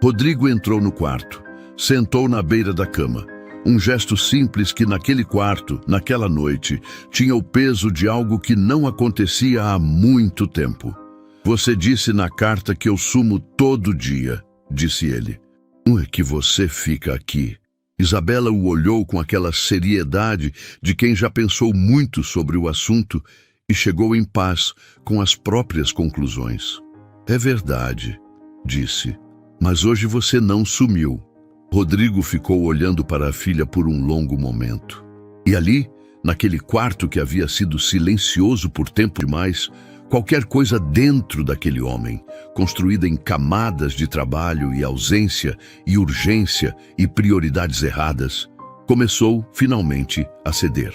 Rodrigo entrou no quarto, sentou na beira da cama. Um gesto simples que naquele quarto, naquela noite, tinha o peso de algo que não acontecia há muito tempo. "Você disse na carta que eu sumo todo dia", disse ele. "É que você fica aqui." Isabela o olhou com aquela seriedade de quem já pensou muito sobre o assunto e chegou em paz com as próprias conclusões. É verdade, disse, mas hoje você não sumiu. Rodrigo ficou olhando para a filha por um longo momento. E ali, naquele quarto que havia sido silencioso por tempo demais, qualquer coisa dentro daquele homem, construída em camadas de trabalho e ausência e urgência e prioridades erradas, começou, finalmente, a ceder.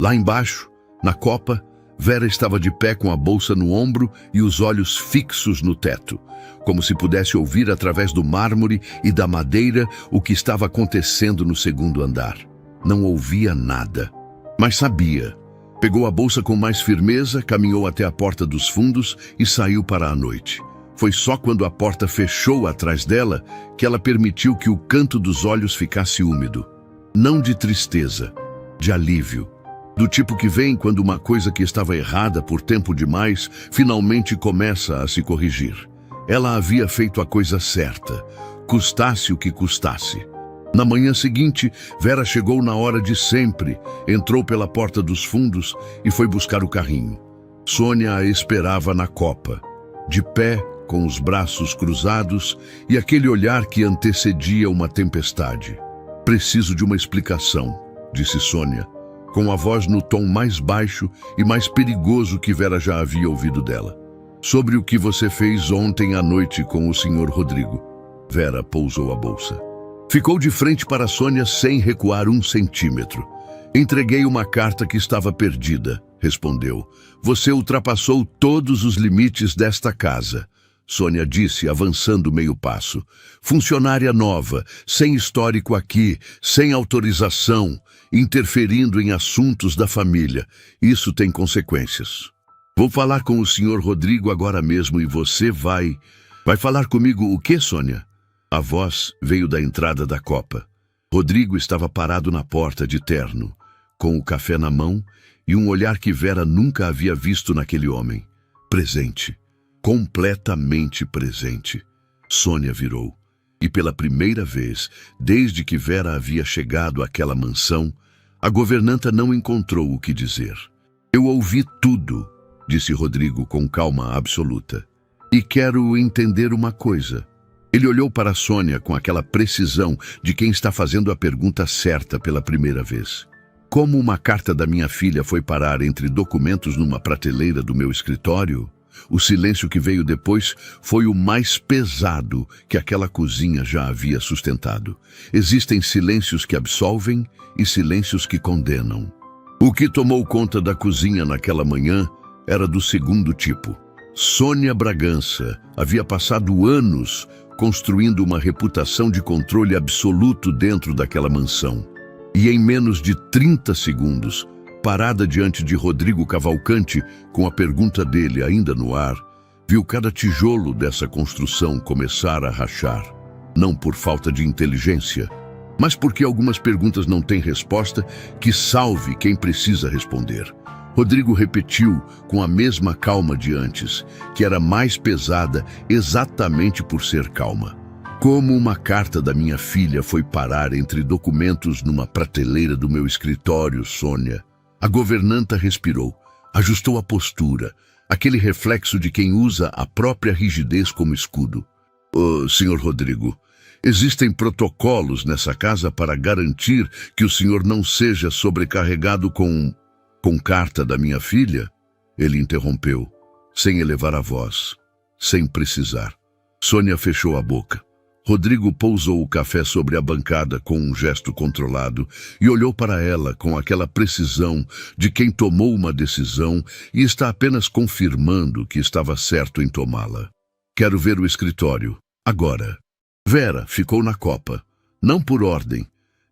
Lá embaixo, na copa, Vera estava de pé com a bolsa no ombro e os olhos fixos no teto, como se pudesse ouvir através do mármore e da madeira o que estava acontecendo no segundo andar. Não ouvia nada, mas sabia. Pegou a bolsa com mais firmeza, caminhou até a porta dos fundos e saiu para a noite. Foi só quando a porta fechou atrás dela que ela permitiu que o canto dos olhos ficasse úmido. Não de tristeza, de alívio. Do tipo que vem quando uma coisa que estava errada por tempo demais finalmente começa a se corrigir. Ela havia feito a coisa certa, custasse o que custasse. Na manhã seguinte, Vera chegou na hora de sempre, entrou pela porta dos fundos e foi buscar o carrinho. Sônia a esperava na copa, de pé, com os braços cruzados e aquele olhar que antecedia uma tempestade. Preciso de uma explicação, disse Sônia, com a voz no tom mais baixo e mais perigoso que Vera já havia ouvido dela. Sobre o que você fez ontem à noite com o Sr. Rodrigo. Vera pousou a bolsa. Ficou de frente para Sônia sem recuar 1 centímetro. Entreguei uma carta que estava perdida, respondeu. Você ultrapassou todos os limites desta casa. Sônia disse, avançando meio passo. Funcionária nova, sem histórico aqui, sem autorização, interferindo em assuntos da família. Isso tem consequências. Vou falar com o Sr. Rodrigo agora mesmo e você vai... Vai falar comigo o quê, Sônia? A voz veio da entrada da copa. Rodrigo estava parado na porta de terno, com o café na mão e um olhar que Vera nunca havia visto naquele homem. Presente. Completamente presente. Sônia virou. E pela primeira vez, desde que Vera havia chegado àquela mansão, a governanta não encontrou o que dizer. Eu ouvi tudo, disse Rodrigo com calma absoluta. E quero entender uma coisa. Ele olhou para Sônia com aquela precisão de quem está fazendo a pergunta certa pela primeira vez. Como uma carta da minha filha foi parar entre documentos numa prateleira do meu escritório? O silêncio que veio depois foi o mais pesado que aquela cozinha já havia sustentado. Existem silêncios que absolvem e silêncios que condenam. O que tomou conta da cozinha naquela manhã era do segundo tipo. Sônia Bragança havia passado anos construindo uma reputação de controle absoluto dentro daquela mansão. E em menos de 30 segundos, parada diante de Rodrigo Cavalcante, com a pergunta dele ainda no ar, viu cada tijolo dessa construção começar a rachar. Não por falta de inteligência, mas porque algumas perguntas não têm resposta que salve quem precisa responder. Rodrigo repetiu com a mesma calma de antes, que era mais pesada exatamente por ser calma. Como uma carta da minha filha foi parar entre documentos numa prateleira do meu escritório, Sônia? A governanta respirou, ajustou a postura, aquele reflexo de quem usa a própria rigidez como escudo. Senhor Rodrigo, existem protocolos nessa casa para garantir que o senhor não seja sobrecarregado com carta da minha filha? Ele interrompeu, sem elevar a voz, sem precisar. Sônia fechou a boca. Rodrigo pousou o café sobre a bancada com um gesto controlado e olhou para ela com aquela precisão de quem tomou uma decisão e está apenas confirmando que estava certo em tomá-la. Quero ver o escritório, agora. Vera ficou na copa, não por ordem.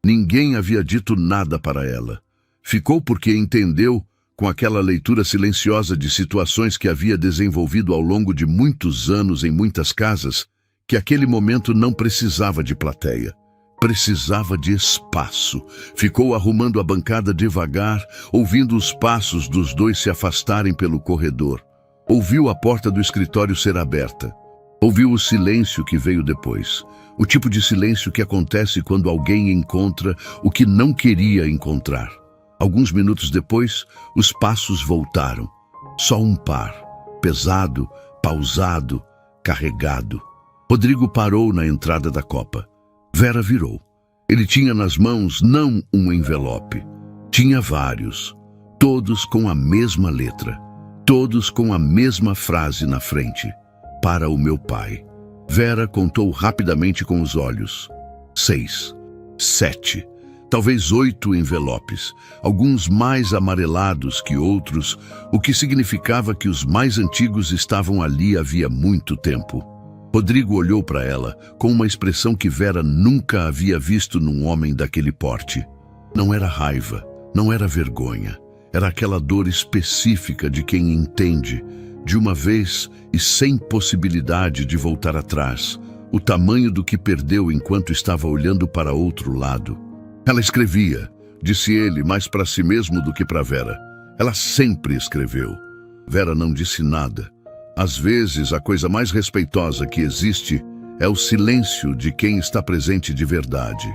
Ninguém havia dito nada para ela. Ficou porque entendeu, com aquela leitura silenciosa de situações que havia desenvolvido ao longo de muitos anos em muitas casas, que aquele momento não precisava de plateia. Precisava de espaço. Ficou arrumando a bancada devagar, ouvindo os passos dos dois se afastarem pelo corredor. Ouviu a porta do escritório ser aberta. Ouviu o silêncio que veio depois. O tipo de silêncio que acontece quando alguém encontra o que não queria encontrar. Alguns minutos depois, os passos voltaram. Só um par, pesado, pausado, carregado. Rodrigo parou na entrada da copa. Vera virou. Ele tinha nas mãos não um envelope. Tinha vários, todos com a mesma letra, todos com a mesma frase na frente. Para o meu pai. Vera contou rapidamente com os olhos. 6, 7, talvez 8 envelopes, alguns mais amarelados que outros, o que significava que os mais antigos estavam ali havia muito tempo. Rodrigo olhou para ela com uma expressão que Vera nunca havia visto num homem daquele porte. Não era raiva, não era vergonha, era aquela dor específica de quem entende, de uma vez e sem possibilidade de voltar atrás, o tamanho do que perdeu enquanto estava olhando para outro lado. Ela escrevia, disse ele, mais para si mesmo do que para Vera. Ela sempre escreveu. Vera não disse nada. Às vezes, a coisa mais respeitosa que existe é o silêncio de quem está presente de verdade.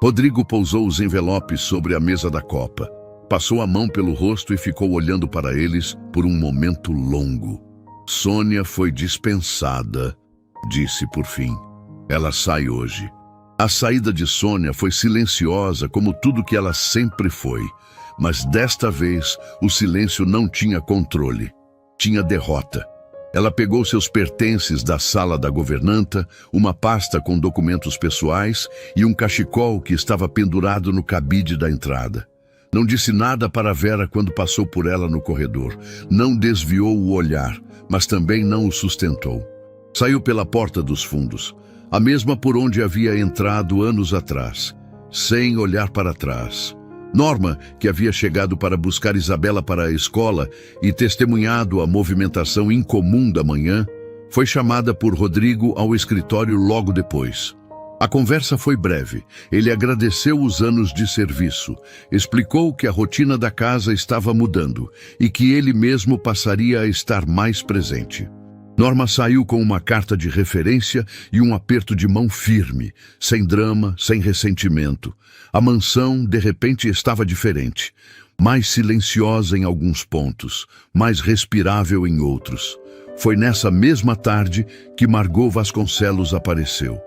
Rodrigo pousou os envelopes sobre a mesa da copa. Passou a mão pelo rosto e ficou olhando para eles por um momento longo. Sônia foi dispensada, disse por fim. Ela sai hoje. A saída de Sônia foi silenciosa como tudo que ela sempre foi, mas desta vez o silêncio não tinha controle. Tinha derrota. Ela pegou seus pertences da sala da governanta, uma pasta com documentos pessoais e um cachecol que estava pendurado no cabide da entrada. Não disse nada para Vera quando passou por ela no corredor. Não desviou o olhar, mas também não o sustentou. Saiu pela porta dos fundos, a mesma por onde havia entrado anos atrás, sem olhar para trás. Norma, que havia chegado para buscar Isabela para a escola e testemunhado a movimentação incomum da manhã, foi chamada por Rodrigo ao escritório logo depois. A conversa foi breve. Ele agradeceu os anos de serviço, explicou que a rotina da casa estava mudando e que ele mesmo passaria a estar mais presente. Norma saiu com uma carta de referência e um aperto de mão firme, sem drama, sem ressentimento. A mansão, de repente, estava diferente, mais silenciosa em alguns pontos, mais respirável em outros. Foi nessa mesma tarde que Margot Vasconcelos apareceu.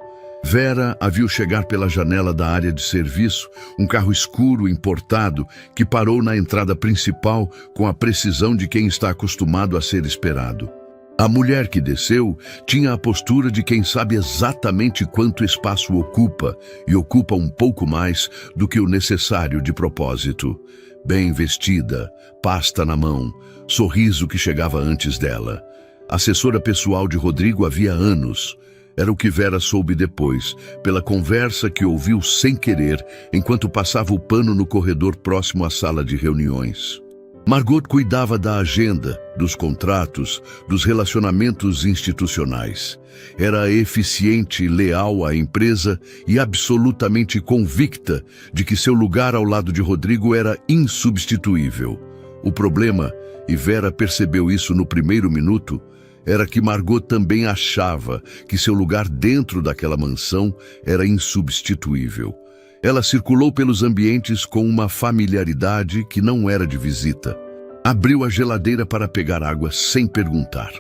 Vera a viu chegar pela janela da área de serviço, um carro escuro importado que parou na entrada principal com a precisão de quem está acostumado a ser esperado. A mulher que desceu tinha a postura de quem sabe exatamente quanto espaço ocupa e ocupa um pouco mais do que o necessário de propósito. Bem vestida, pasta na mão, sorriso que chegava antes dela. Assessora pessoal de Rodrigo havia anos. Era o que Vera soube depois, pela conversa que ouviu sem querer, enquanto passava o pano no corredor próximo à sala de reuniões. Margot cuidava da agenda, dos contratos, dos relacionamentos institucionais. Era eficiente e leal à empresa e absolutamente convicta de que seu lugar ao lado de Rodrigo era insubstituível. O problema, e Vera percebeu isso no primeiro minuto, era que Margot também achava que seu lugar dentro daquela mansão era insubstituível. Ela circulou pelos ambientes com uma familiaridade que não era de visita. Abriu a geladeira para pegar água sem perguntar.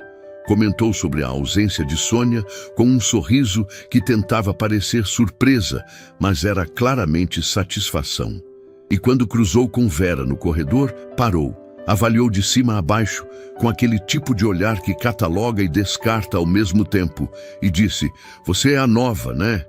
Comentou sobre a ausência de Sônia com um sorriso que tentava parecer surpresa, mas era claramente satisfação. E quando cruzou com Vera no corredor, parou. Avaliou de cima a baixo, com aquele tipo de olhar que cataloga e descarta ao mesmo tempo, e disse: "Você é a nova, né?"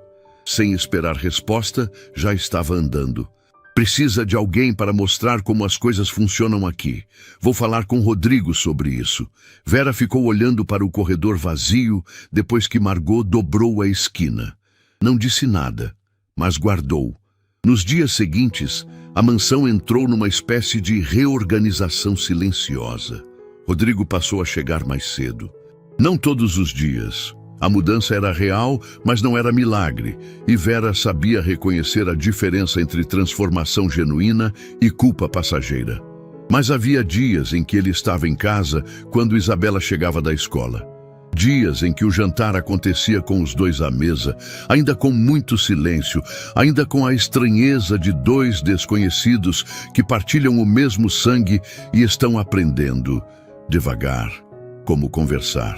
Sem esperar resposta, já estava andando. "Precisa de alguém para mostrar como as coisas funcionam aqui. Vou falar com Rodrigo sobre isso." Vera ficou olhando para o corredor vazio depois que Margot dobrou a esquina. Não disse nada, mas guardou. Nos dias seguintes, a mansão entrou numa espécie de reorganização silenciosa. Rodrigo passou a chegar mais cedo. Não todos os dias. A mudança era real, mas não era milagre, e Vera sabia reconhecer a diferença entre transformação genuína e culpa passageira. Mas havia dias em que ele estava em casa quando Isabela chegava da escola. Dias em que o jantar acontecia com os dois à mesa, ainda com muito silêncio, ainda com a estranheza de dois desconhecidos que partilham o mesmo sangue e estão aprendendo, devagar, como conversar.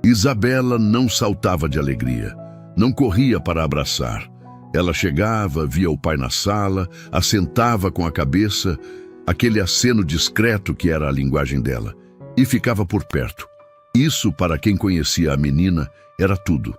Isabela não saltava de alegria, não corria para abraçar. Ela chegava, via o pai na sala, assentava com a cabeça, aquele aceno discreto que era a linguagem dela, e ficava por perto. Isso, para quem conhecia a menina, era tudo.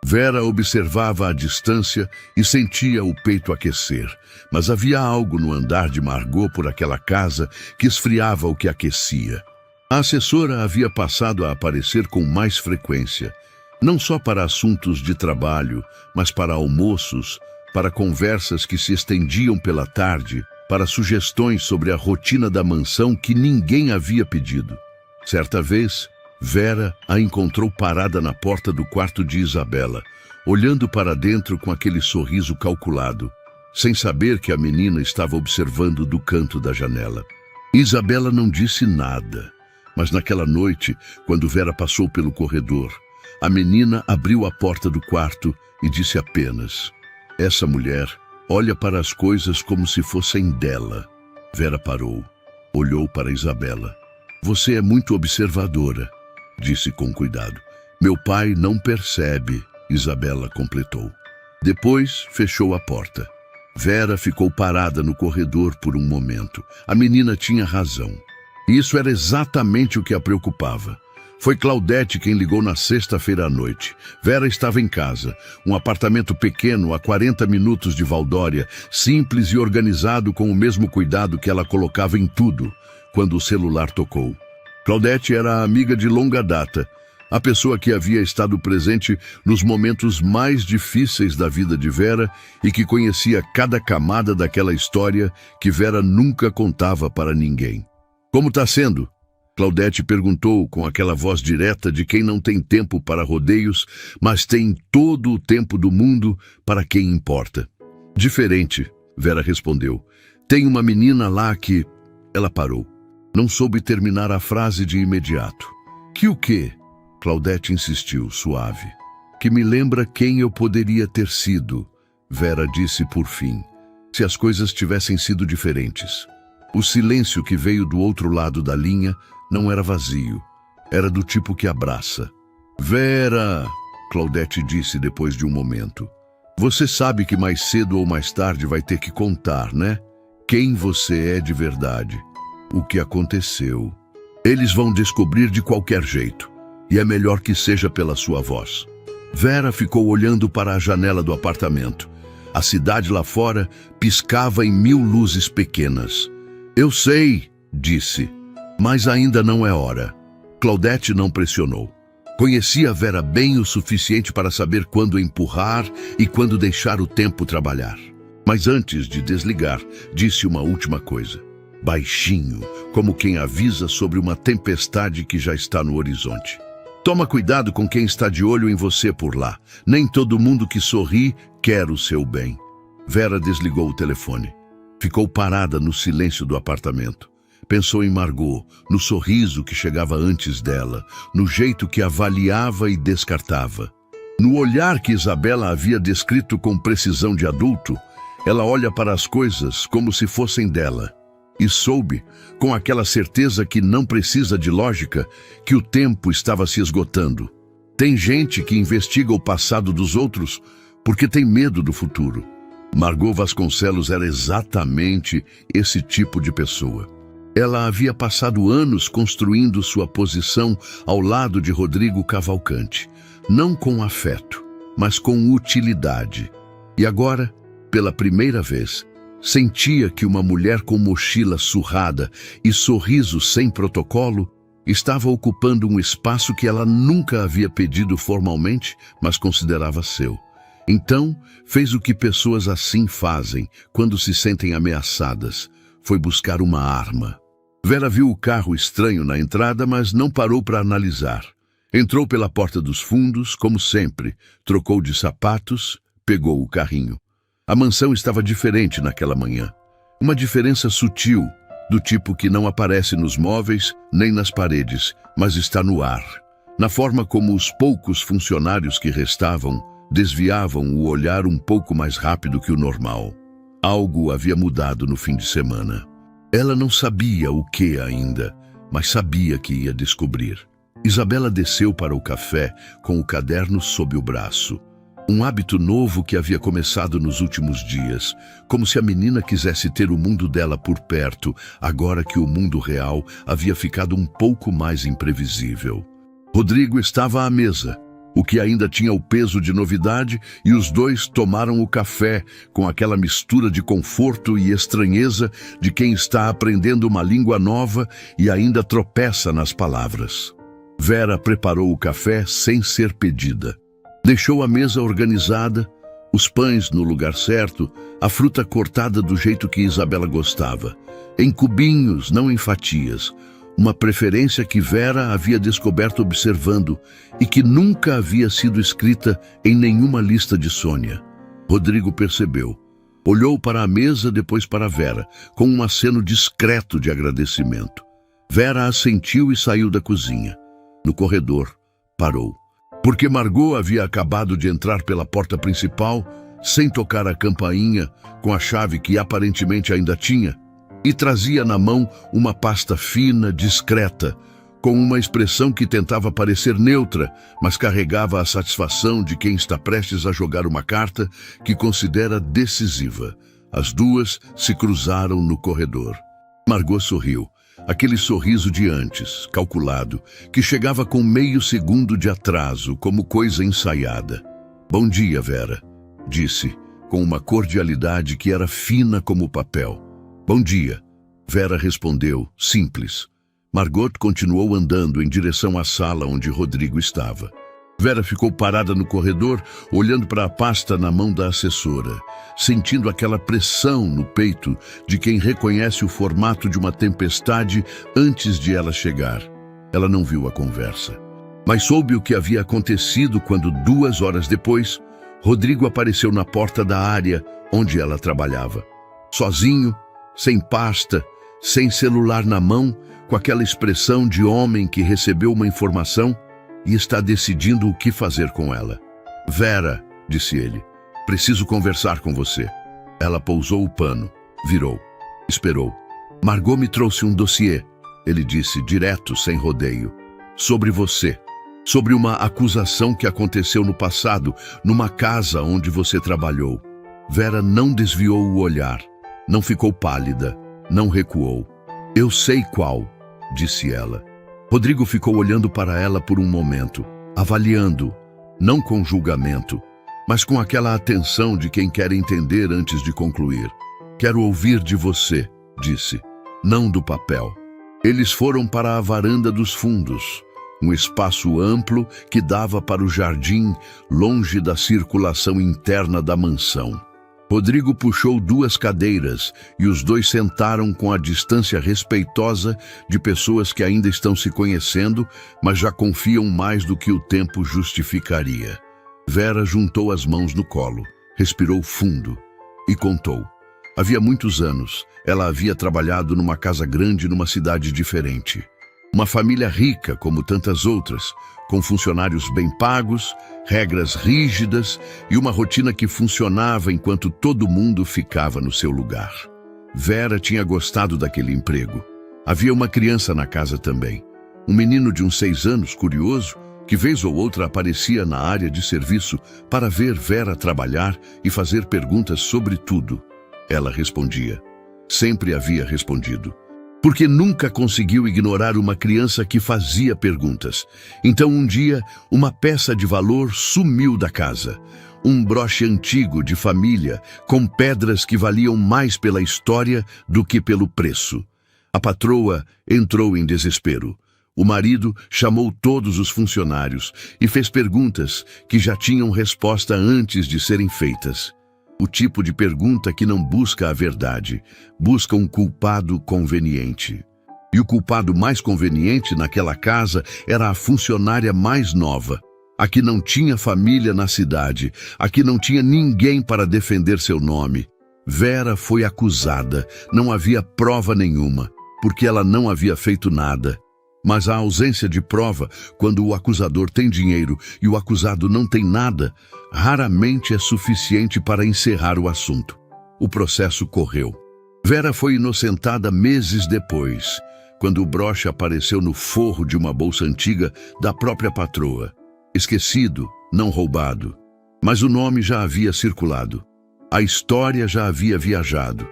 Vera observava à distância e sentia o peito aquecer, mas havia algo no andar de Margot por aquela casa que esfriava o que aquecia. A assessora havia passado a aparecer com mais frequência, não só para assuntos de trabalho, mas para almoços, para conversas que se estendiam pela tarde, para sugestões sobre a rotina da mansão que ninguém havia pedido. Certa vez, Vera a encontrou parada na porta do quarto de Isabela, olhando para dentro com aquele sorriso calculado, sem saber que a menina estava observando do canto da janela. Isabela não disse nada, mas naquela noite, quando Vera passou pelo corredor, a menina abriu a porta do quarto e disse apenas: "Essa mulher olha para as coisas como se fossem dela." Vera parou, olhou para Isabela. "Você é muito observadora", disse com cuidado. "Meu pai não percebe", Isabela completou. Depois fechou a porta. Vera ficou parada no corredor por um momento. A menina tinha razão. Isso era exatamente o que a preocupava. Foi Claudete quem ligou na sexta-feira à noite. Vera estava em casa, um apartamento pequeno a 40 minutos de Valdória, simples e organizado com o mesmo cuidado que ela colocava em tudo, quando o celular tocou. Claudete era a amiga de longa data, a pessoa que havia estado presente nos momentos mais difíceis da vida de Vera e que conhecia cada camada daquela história que Vera nunca contava para ninguém. "Como está sendo?" Claudete perguntou com aquela voz direta de quem não tem tempo para rodeios, mas tem todo o tempo do mundo para quem importa. "Diferente", Vera respondeu. "Tem uma menina lá que..." Ela parou. Não soube terminar a frase de imediato. "Que o quê?" Claudete insistiu, suave. "Que me lembra quem eu poderia ter sido", Vera disse por fim, "se as coisas tivessem sido diferentes." O silêncio que veio do outro lado da linha não era vazio, era do tipo que abraça. "Vera", Claudete disse depois de um momento, "você sabe que mais cedo ou mais tarde vai ter que contar, né? Quem você é de verdade. O que aconteceu. Eles vão descobrir de qualquer jeito, e é melhor que seja pela sua voz." Vera ficou olhando para a janela do apartamento. A cidade lá fora piscava em 1000 luzes pequenas. "Eu sei", disse, "mas ainda não é hora." Claudete não pressionou. Conhecia Vera bem o suficiente para saber quando empurrar e quando deixar o tempo trabalhar. Mas antes de desligar, disse uma última coisa, baixinho, como quem avisa sobre uma tempestade que já está no horizonte. "Toma cuidado com quem está de olho em você por lá. Nem todo mundo que sorri quer o seu bem." Vera desligou o telefone. Ficou parada no silêncio do apartamento. Pensou em Margot, no sorriso que chegava antes dela, no jeito que avaliava e descartava. No olhar que Isabela havia descrito com precisão de adulto, ela olha para as coisas como se fossem dela. E soube, com aquela certeza que não precisa de lógica, que o tempo estava se esgotando. Tem gente que investiga o passado dos outros porque tem medo do futuro. Margot Vasconcelos era exatamente esse tipo de pessoa. Ela havia passado anos construindo sua posição ao lado de Rodrigo Cavalcante, não com afeto, mas com utilidade. E agora, pela primeira vez, sentia que uma mulher com mochila surrada e sorriso sem protocolo estava ocupando um espaço que ela nunca havia pedido formalmente, mas considerava seu. Então, fez o que pessoas assim fazem quando se sentem ameaçadas. Foi buscar uma arma. Vera viu o carro estranho na entrada, mas não parou para analisar. Entrou pela porta dos fundos, como sempre, trocou de sapatos, pegou o carrinho. A mansão estava diferente naquela manhã. Uma diferença sutil, do tipo que não aparece nos móveis nem nas paredes, mas está no ar. na forma como os poucos funcionários que restavam desviavam o olhar um pouco mais rápido que o normal. Algo havia mudado no fim de semana. Ela não sabia o que ainda, mas sabia que ia descobrir. Isabela desceu para o café com o caderno sob o braço. Um hábito novo que havia começado nos últimos dias, como se a menina quisesse ter o mundo dela por perto, agora que o mundo real havia ficado um pouco mais imprevisível. Rodrigo estava à mesa, o que ainda tinha o peso de novidade, e os dois tomaram o café com aquela mistura de conforto e estranheza de quem está aprendendo uma língua nova e ainda tropeça nas palavras. Vera preparou o café sem ser pedida. Deixou a mesa organizada, os pães no lugar certo, a fruta cortada do jeito que Isabela gostava, em cubinhos, não em fatias, uma preferência que Vera havia descoberto observando e que nunca havia sido escrita em nenhuma lista de Sônia. Rodrigo percebeu. Olhou para a mesa, depois para Vera, com um aceno discreto de agradecimento. Vera assentiu e saiu da cozinha. No corredor, parou. Porque Margot havia acabado de entrar pela porta principal, sem tocar a campainha, com a chave que aparentemente ainda tinha, e trazia na mão uma pasta fina, discreta, com uma expressão que tentava parecer neutra, mas carregava a satisfação de quem está prestes a jogar uma carta que considera decisiva. As duas se cruzaram no corredor. Margot sorriu. Aquele sorriso de antes, calculado, que chegava com meio segundo de atraso, como coisa ensaiada. "Bom dia, Vera", disse, com uma cordialidade que era fina como o papel. "Bom dia", Vera respondeu, simples. Margot continuou andando em direção à sala onde Rodrigo estava. Vera ficou parada no corredor, olhando para a pasta na mão da assessora, sentindo aquela pressão no peito de quem reconhece o formato de uma tempestade antes de ela chegar. Ela não viu a conversa, mas soube o que havia acontecido quando, 2 horas depois, Rodrigo apareceu na porta da área onde ela trabalhava. Sozinho, sem pasta, sem celular na mão, com aquela expressão de homem que recebeu uma informação e está decidindo o que fazer com ela. "Vera", disse ele, "preciso conversar com você." Ela pousou o pano, virou, esperou. "Margot me trouxe um dossiê", ele disse, direto, sem rodeio. "Sobre você. Sobre uma acusação que aconteceu no passado, numa casa onde você trabalhou." Vera não desviou o olhar, não ficou pálida, não recuou. "Eu sei qual", disse ela. Rodrigo ficou olhando para ela por um momento, avaliando, não com julgamento, mas com aquela atenção de quem quer entender antes de concluir. "Quero ouvir de você", disse, "não do papel." Eles foram para a varanda dos fundos, um espaço amplo que dava para o jardim, longe da circulação interna da mansão. Rodrigo puxou 2 cadeiras e os dois sentaram com a distância respeitosa de pessoas que ainda estão se conhecendo, mas já confiam mais do que o tempo justificaria. Vera juntou as mãos no colo, respirou fundo e contou. Havia muitos anos, ela havia trabalhado numa casa grande numa cidade diferente. Uma família rica, como tantas outras, com funcionários bem pagos, regras rígidas e uma rotina que funcionava enquanto todo mundo ficava no seu lugar. Vera tinha gostado daquele emprego. Havia uma criança na casa também. Um menino de uns 6 anos, curioso, que vez ou outra aparecia na área de serviço para ver Vera trabalhar e fazer perguntas sobre tudo. Ela respondia. Sempre havia respondido. Porque nunca conseguiu ignorar uma criança que fazia perguntas. Então um dia, uma peça de valor sumiu da casa. Um broche antigo de família, com pedras que valiam mais pela história do que pelo preço. A patroa entrou em desespero. O marido chamou todos os funcionários e fez perguntas que já tinham resposta antes de serem feitas. O tipo de pergunta que não busca a verdade, busca um culpado conveniente. E o culpado mais conveniente naquela casa era a funcionária mais nova, a que não tinha família na cidade, a que não tinha ninguém para defender seu nome. Vera foi acusada, não havia prova nenhuma, porque ela não havia feito nada. Mas a ausência de prova, quando o acusador tem dinheiro e o acusado não tem nada, raramente é suficiente para encerrar o assunto. O processo correu. Vera foi inocentada meses depois, quando o broche apareceu no forro de uma bolsa antiga da própria patroa. Esquecido, não roubado. Mas o nome já havia circulado. A história já havia viajado.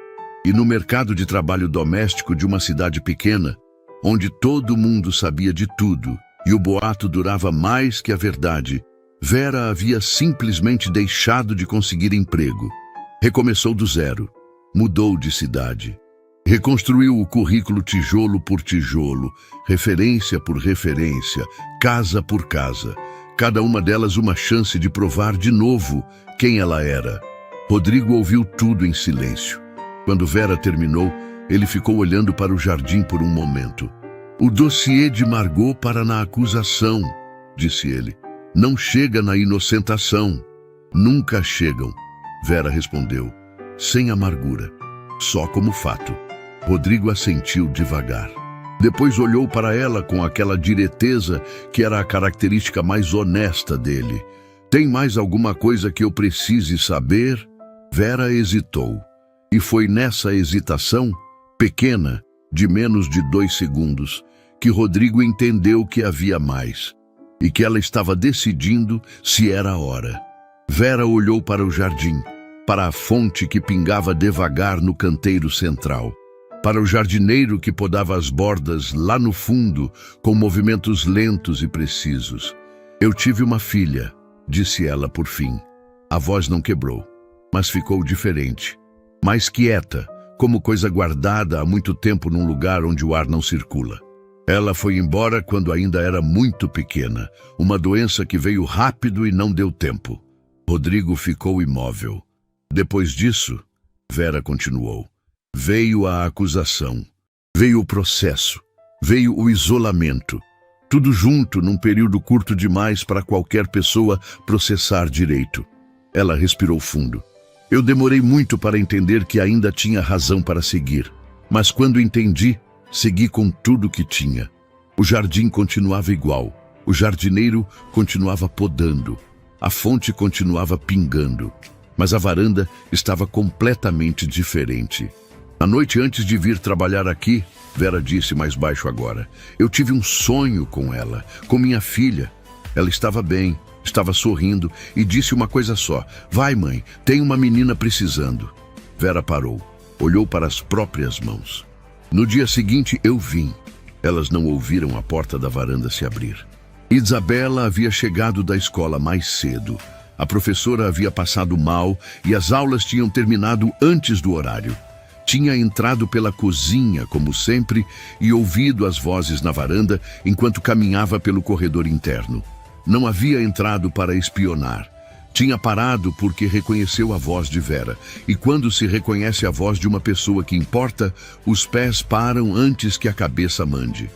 E no mercado de trabalho doméstico de uma cidade pequena, onde todo mundo sabia de tudo e o boato durava mais que a verdade, Vera havia simplesmente deixado de conseguir emprego. Recomeçou do zero. Mudou de cidade. Reconstruiu o currículo tijolo por tijolo, referência por referência, casa por casa. Cada uma delas uma chance de provar de novo quem ela era. Rodrigo ouviu tudo em silêncio. Quando Vera terminou, ele ficou olhando para o jardim por um momento. O dossiê de Margot para na acusação, disse ele. Não chega na inocentação. Nunca chegam. Vera respondeu, sem amargura, só como fato. Rodrigo assentiu devagar. Depois olhou para ela com aquela direteza que era a característica mais honesta dele. Tem mais alguma coisa que eu precise saber? Vera hesitou. E foi nessa hesitação, pequena, de menos de 2 segundos, que Rodrigo entendeu que havia mais. E que ela estava decidindo se era a hora. Vera olhou para o jardim, para a fonte que pingava devagar no canteiro central, para o jardineiro que podava as bordas lá no fundo, com movimentos lentos e precisos. Eu tive uma filha, disse ela por fim. A voz não quebrou, mas ficou diferente, mais quieta, como coisa guardada há muito tempo num lugar onde o ar não circula. Ela foi embora quando ainda era muito pequena, uma doença que veio rápido e não deu tempo. Rodrigo ficou imóvel. Depois disso, Vera continuou, veio a acusação, veio o processo, veio o isolamento, tudo junto num período curto demais para qualquer pessoa processar direito. Ela respirou fundo. Eu demorei muito para entender que ainda tinha razão para seguir, mas quando entendi, segui com tudo que tinha. O jardim continuava igual, o jardineiro continuava podando, a fonte continuava pingando, mas a varanda estava completamente diferente. A noite antes de vir trabalhar aqui, Vera disse mais baixo agora, eu tive um sonho com ela, com minha filha. Ela estava bem, estava sorrindo e disse uma coisa só, vai mãe, tem uma menina precisando. Vera parou, olhou para as próprias mãos. No dia seguinte eu vim. Elas não ouviram a porta da varanda se abrir. Isabela havia chegado da escola mais cedo. A professora havia passado mal e as aulas tinham terminado antes do horário. Tinha entrado pela cozinha, como sempre, e ouvido as vozes na varanda enquanto caminhava pelo corredor interno. Não havia entrado para espionar. Tinha parado porque reconheceu a voz de Vera. E quando se reconhece a voz de uma pessoa que importa, os pés param antes que a cabeça mande.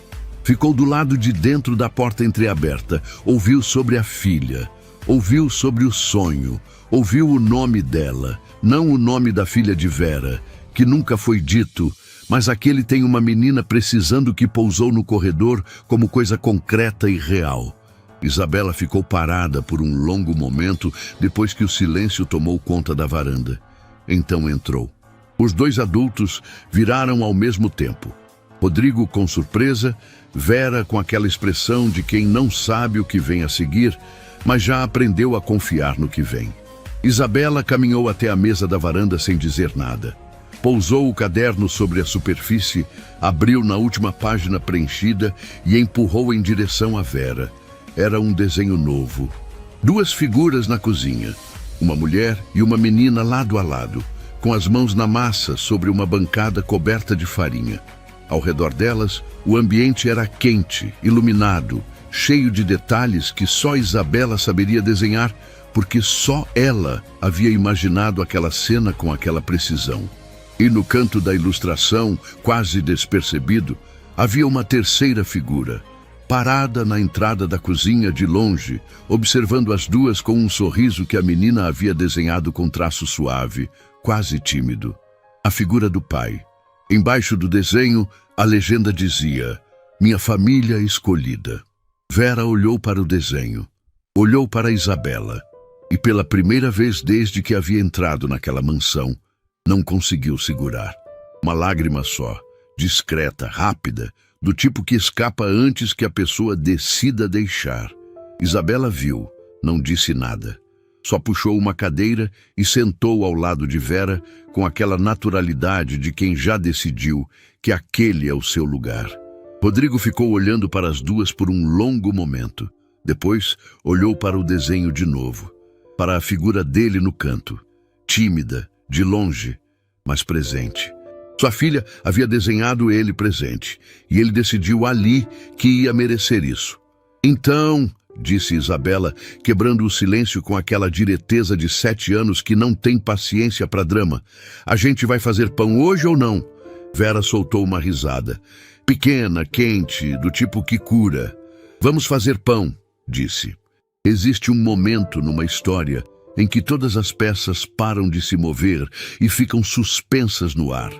Ficou do lado de dentro da porta entreaberta, ouviu sobre a filha, ouviu sobre o sonho, ouviu o nome dela, não o nome da filha de Vera, que nunca foi dito, mas aquele tem uma menina precisando que pousou no corredor como coisa concreta e real. Isabela ficou parada por um longo momento depois que o silêncio tomou conta da varanda. Então entrou. Os 2 adultos viraram ao mesmo tempo. Rodrigo com surpresa, Vera com aquela expressão de quem não sabe o que vem a seguir, mas já aprendeu a confiar no que vem. Isabela caminhou até a mesa da varanda sem dizer nada. Pousou o caderno sobre a superfície, abriu na última página preenchida e empurrou em direção a Vera. Era um desenho novo. 2 figuras na cozinha, uma mulher e uma menina lado a lado, com as mãos na massa sobre uma bancada coberta de farinha. Ao redor delas, o ambiente era quente, iluminado, cheio de detalhes que só Isabela saberia desenhar, porque só ela havia imaginado aquela cena com aquela precisão. E no canto da ilustração, quase despercebido, havia uma terceira figura, parada na entrada da cozinha de longe, observando as 2 com um sorriso que a menina havia desenhado com traço suave, quase tímido. A figura do pai. Embaixo do desenho, a legenda dizia, Minha família escolhida. Vera olhou para o desenho. Olhou para Isabela. E pela primeira vez desde que havia entrado naquela mansão, não conseguiu segurar. Uma lágrima só, discreta, rápida, do tipo que escapa antes que a pessoa decida deixar. Isabela viu, não disse nada. Só puxou uma cadeira e sentou ao lado de Vera com aquela naturalidade de quem já decidiu que aquele é o seu lugar. Rodrigo ficou olhando para as duas por um longo momento. Depois, olhou para o desenho de novo, para a figura dele no canto, tímida, de longe, mas presente. Sua filha havia desenhado ele presente, e ele decidiu ali que ia merecer isso. Então, disse Isabela, quebrando o silêncio com aquela direteza de 7 anos que não tem paciência para drama, a gente vai fazer pão hoje ou não? Vera soltou uma risada, pequena, quente, do tipo que cura. Vamos fazer pão, disse. Existe um momento numa história em que todas as peças param de se mover e ficam suspensas no ar,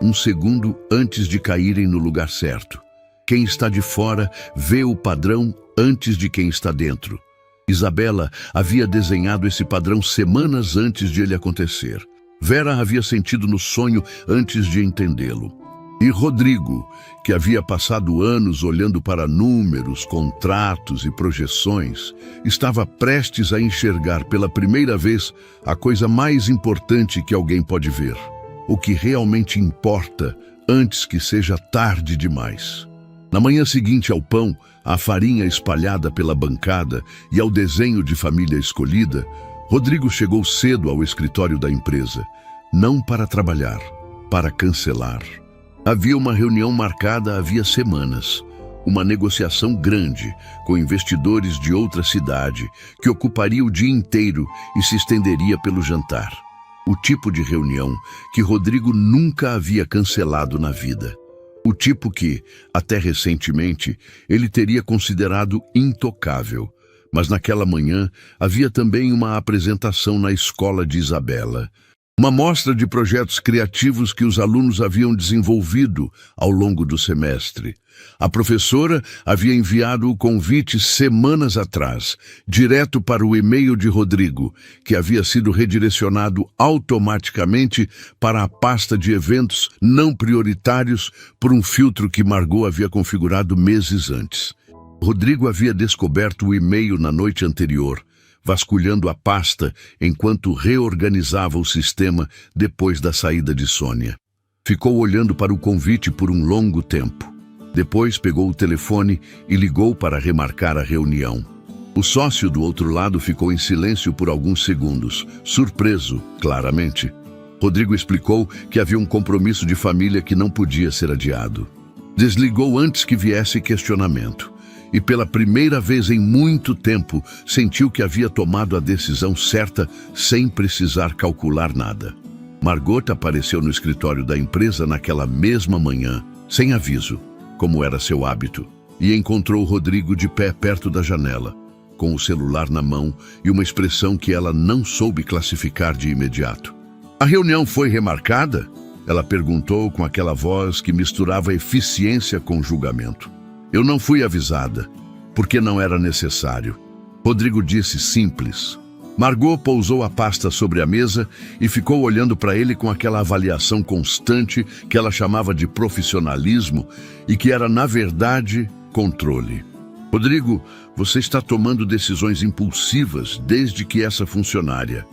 um segundo antes de caírem no lugar certo. Quem está de fora vê o padrão antes de quem está dentro. Isabela havia desenhado esse padrão semanas antes de ele acontecer. Vera havia sentido no sonho antes de entendê-lo. E Rodrigo, que havia passado anos olhando para números, contratos e projeções, estava prestes a enxergar pela primeira vez a coisa mais importante que alguém pode ver. O que realmente importa antes que seja tarde demais. Na manhã seguinte ao pão, à farinha espalhada pela bancada e ao desenho de família escolhida, Rodrigo chegou cedo ao escritório da empresa, não para trabalhar, para cancelar. Havia uma reunião marcada havia semanas, uma negociação grande com investidores de outra cidade que ocuparia o dia inteiro e se estenderia pelo jantar. O tipo de reunião que Rodrigo nunca havia cancelado na vida. O tipo que, até recentemente, ele teria considerado intocável. Mas naquela manhã havia também uma apresentação na escola de Isabela. Uma mostra de projetos criativos que os alunos haviam desenvolvido ao longo do semestre. A professora havia enviado o convite semanas atrás, direto para o e-mail de Rodrigo, que havia sido redirecionado automaticamente para a pasta de eventos não prioritários por um filtro que Margot havia configurado meses antes. Rodrigo havia descoberto o e-mail na noite anterior, vasculhando a pasta enquanto reorganizava o sistema depois da saída de Sônia. Ficou olhando para o convite por um longo tempo. Depois pegou o telefone e ligou para remarcar a reunião. O sócio do outro lado ficou em silêncio por alguns segundos, surpreso, claramente. Rodrigo explicou que havia um compromisso de família que não podia ser adiado. Desligou antes que viesse questionamento. E pela primeira vez em muito tempo, sentiu que havia tomado a decisão certa sem precisar calcular nada. Margot apareceu no escritório da empresa naquela mesma manhã, sem aviso, como era seu hábito, e encontrou Rodrigo de pé perto da janela, com o celular na mão e uma expressão que ela não soube classificar de imediato. A reunião foi remarcada? Ela perguntou com aquela voz que misturava eficiência com julgamento. Eu não fui avisada, porque não era necessário. Rodrigo disse simples. Margot pousou a pasta sobre a mesa e ficou olhando para ele com aquela avaliação constante que ela chamava de profissionalismo e que era, na verdade, controle. Rodrigo, você está tomando decisões impulsivas desde que essa funcionária.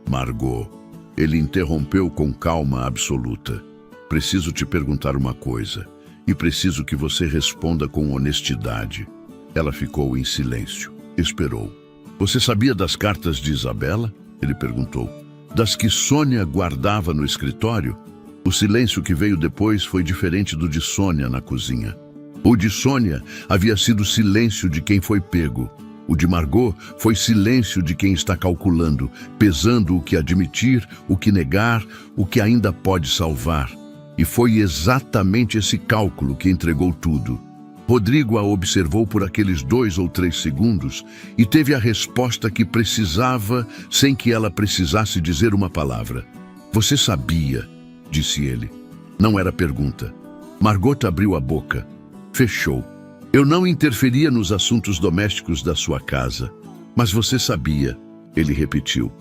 Margot, ele interrompeu com calma absoluta. Preciso te perguntar uma coisa. E preciso que você responda com honestidade. Ela ficou em silêncio. Esperou. Você sabia das cartas de Isabela? Ele perguntou. Das que Sônia guardava no escritório? O silêncio que veio depois foi diferente do de Sônia na cozinha. O de Sônia havia sido silêncio de quem foi pego. O de Margot foi silêncio de quem está calculando, pesando o que admitir, o que negar, o que ainda pode salvar. E foi exatamente esse cálculo que entregou tudo. Rodrigo a observou por aqueles 2 ou 3 segundos e teve a resposta que precisava sem que ela precisasse dizer uma palavra. Você sabia, disse ele. Não era pergunta. Margot abriu a boca, fechou, Eu não interferia nos assuntos domésticos da sua casa. Mas você sabia, ele repetiu.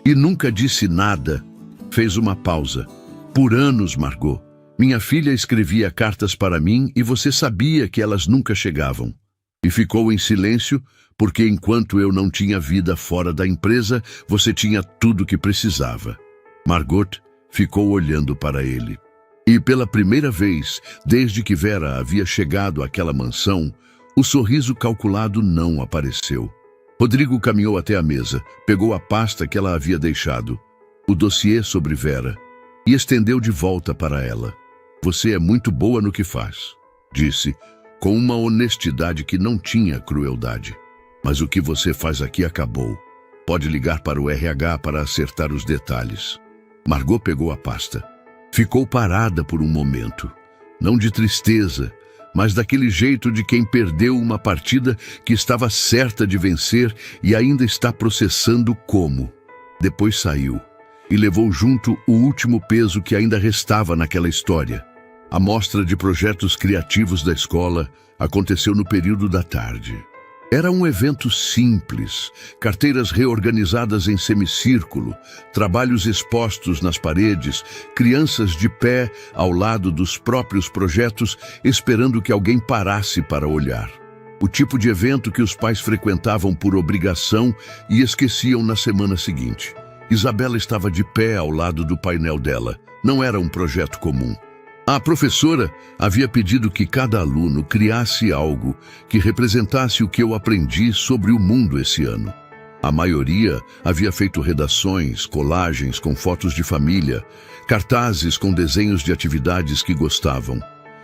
E nunca disse nada. Fez uma pausa. Por anos, Margot. Minha filha escrevia cartas para mim e você sabia que elas nunca chegavam. E ficou em silêncio, porque enquanto eu não tinha vida fora da empresa, você tinha tudo o que precisava. Margot ficou olhando para ele. E pela primeira vez, desde que Vera havia chegado àquela mansão, o sorriso calculado não apareceu. Rodrigo caminhou até a mesa, pegou a pasta que ela havia deixado, o dossiê sobre Vera, e estendeu de volta para ela. Você é muito boa no que faz, disse, com uma honestidade que não tinha crueldade. Mas o que você faz aqui acabou. Pode ligar para o RH para acertar os detalhes. Margot pegou a pasta. Ficou parada por um momento. Não de tristeza, mas daquele jeito de quem perdeu uma partida que estava certa de vencer e ainda está processando como. Depois saiu e levou junto o último peso que ainda restava naquela história. A mostra de projetos criativos da escola aconteceu no período da tarde. Era um evento simples, carteiras reorganizadas em semicírculo, trabalhos expostos nas paredes, crianças de pé ao lado dos próprios projetos, esperando que alguém parasse para olhar. O tipo de evento que os pais frequentavam por obrigação e esqueciam na semana seguinte. Isabela estava de pé ao lado do painel dela. Não era um projeto comum. A professora havia pedido que cada aluno criasse algo que representasse o que eu aprendi sobre o mundo esse ano. A maioria havia feito redações, colagens com fotos de família, cartazes com desenhos de atividades que gostavam.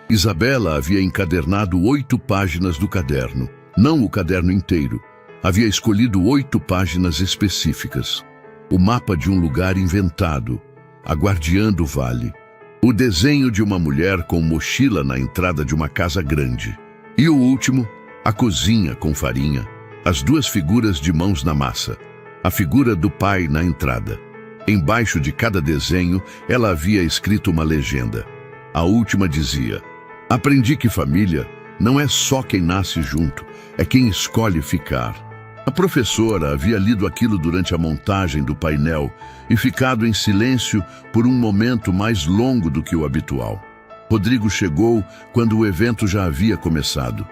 Isabela havia encadernado 8 páginas do caderno, não o caderno inteiro. Havia escolhido 8 páginas específicas. O mapa de um lugar inventado, a guardiã do vale. O desenho de uma mulher com mochila na entrada de uma casa grande. E o último, a cozinha com farinha. As 2 figuras de mãos na massa. A figura do pai na entrada. Embaixo de cada desenho, ela havia escrito uma legenda. A última dizia: aprendi que família não é só quem nasce junto, é quem escolhe ficar. A professora havia lido aquilo durante a montagem do painel e ficado em silêncio por um momento mais longo do que o habitual. Rodrigo chegou quando o evento já havia começado.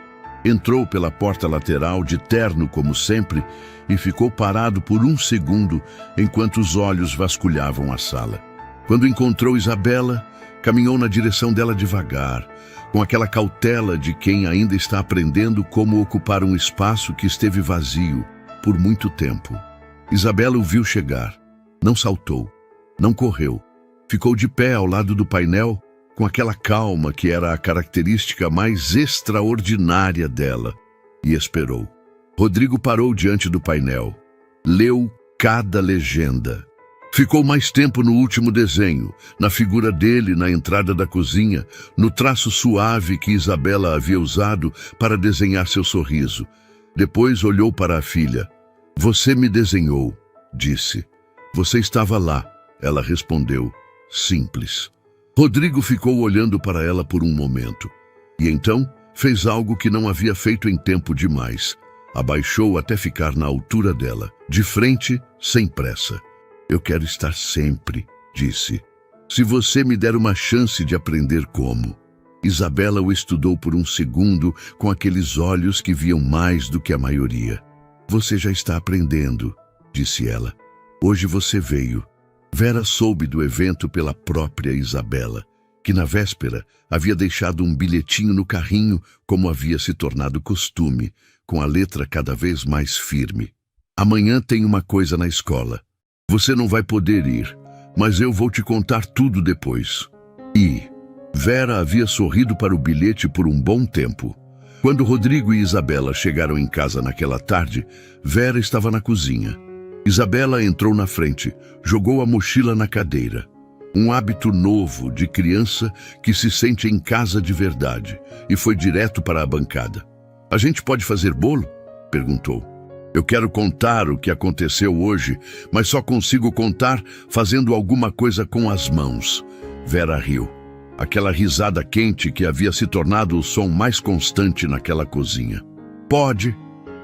Entrou pela porta lateral, de terno como sempre, e ficou parado por um segundo enquanto os olhos vasculhavam a sala. Quando encontrou Isabela, caminhou na direção dela devagar, com aquela cautela de quem ainda está aprendendo como ocupar um espaço que esteve vazio por muito tempo. Isabela o viu chegar. Não saltou, não correu. Ficou de pé ao lado do painel, com aquela calma que era a característica mais extraordinária dela, e esperou. Rodrigo parou diante do painel. Leu cada legenda. Ficou mais tempo no último desenho, na figura dele na entrada da cozinha, no traço suave que Isabela havia usado para desenhar seu sorriso. Depois olhou para a filha. Você me desenhou, disse. Você estava lá, ela respondeu. Simples. Rodrigo ficou olhando para ela por um momento. E então fez algo que não havia feito em tempo demais. Abaixou até ficar na altura dela, de frente, sem pressa. Eu quero estar sempre, disse. Se você me der uma chance de aprender como. Isabela o estudou por um segundo com aqueles olhos que viam mais do que a maioria. Você já está aprendendo, disse ela. Hoje você veio. Vera soube do evento pela própria Isabela, que na véspera havia deixado um bilhetinho no carrinho, como havia se tornado costume, com a letra cada vez mais firme. Amanhã tem uma coisa na escola. Você não vai poder ir, mas eu vou te contar tudo depois. E Vera havia sorrido para o bilhete por um bom tempo. Quando Rodrigo e Isabela chegaram em casa naquela tarde, Vera estava na cozinha. Isabela entrou na frente, jogou a mochila na cadeira. Um hábito novo de criança que se sente em casa de verdade, e foi direto para a bancada. A gente pode fazer bolo? Perguntou. Eu quero contar o que aconteceu hoje, mas só consigo contar fazendo alguma coisa com as mãos. Vera riu. aquela risada quente que havia se tornado o som mais constante naquela cozinha. Pode,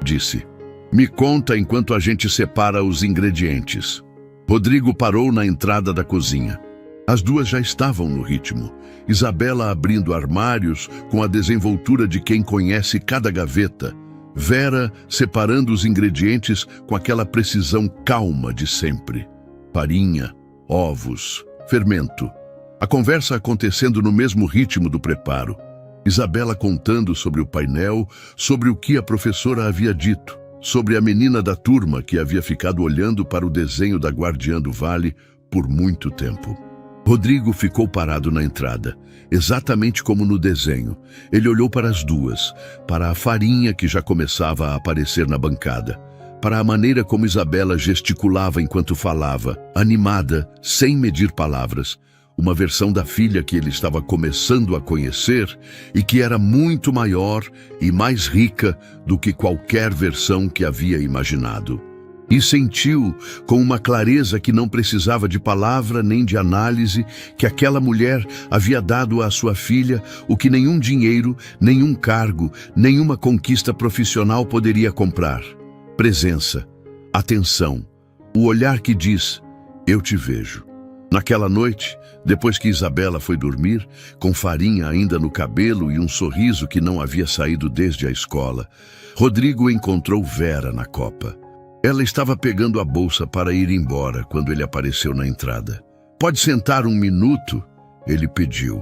disse. Me conta enquanto a gente separa os ingredientes. Rodrigo parou na entrada da cozinha. As duas já estavam no ritmo. Isabela abrindo armários com a desenvoltura de quem conhece cada gaveta. Vera separando os ingredientes com aquela precisão calma de sempre. Farinha, ovos, fermento. A conversa acontecendo no mesmo ritmo do preparo. Isabela contando sobre o painel, sobre o que a professora havia dito, sobre a menina da turma que havia ficado olhando para o desenho da Guardiã do Vale por muito tempo. Rodrigo ficou parado na entrada, exatamente como no desenho. Ele olhou para as duas, para a farinha que já começava a aparecer na bancada, para a maneira como Isabela gesticulava enquanto falava, animada, sem medir palavras, uma versão da filha que ele estava começando a conhecer e que era muito maior e mais rica do que qualquer versão que havia imaginado. E sentiu, com uma clareza que não precisava de palavra nem de análise, que aquela mulher havia dado à sua filha o que nenhum dinheiro, nenhum cargo, nenhuma conquista profissional poderia comprar. Presença, atenção, o olhar que diz, eu te vejo. Naquela noite, depois que Isabela foi dormir, com farinha ainda no cabelo e um sorriso que não havia saído desde a escola, Rodrigo encontrou Vera na copa. Ela estava pegando a bolsa para ir embora quando ele apareceu na entrada. Pode sentar um minuto? Ele pediu.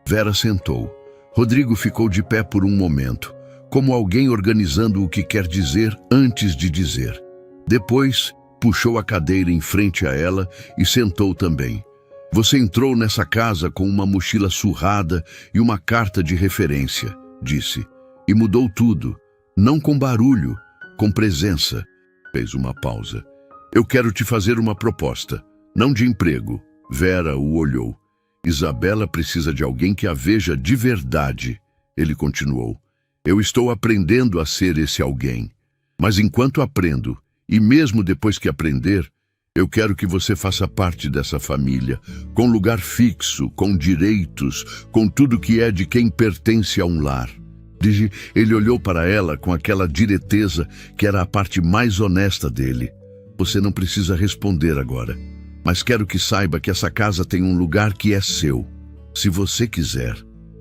Vera sentou. Rodrigo ficou de pé por um momento, como alguém organizando o que quer dizer antes de dizer. Depois, puxou a cadeira em frente a ela e sentou também. Você entrou nessa casa com uma mochila surrada e uma carta de referência, disse. E mudou tudo. Não com barulho, com presença. Fez uma pausa. Eu quero te fazer uma proposta, não de emprego. Vera o olhou. Isabela precisa de alguém que a veja de verdade. Ele continuou. Eu estou aprendendo a ser esse alguém. Mas enquanto aprendo, e mesmo depois que aprender, eu quero que você faça parte dessa família, com lugar fixo, com direitos, com tudo que é de quem pertence a um lar. Ele olhou para ela com aquela direteza que era a parte mais honesta dele. Você não precisa responder agora, mas quero que saiba que essa casa tem um lugar que é seu, se você quiser.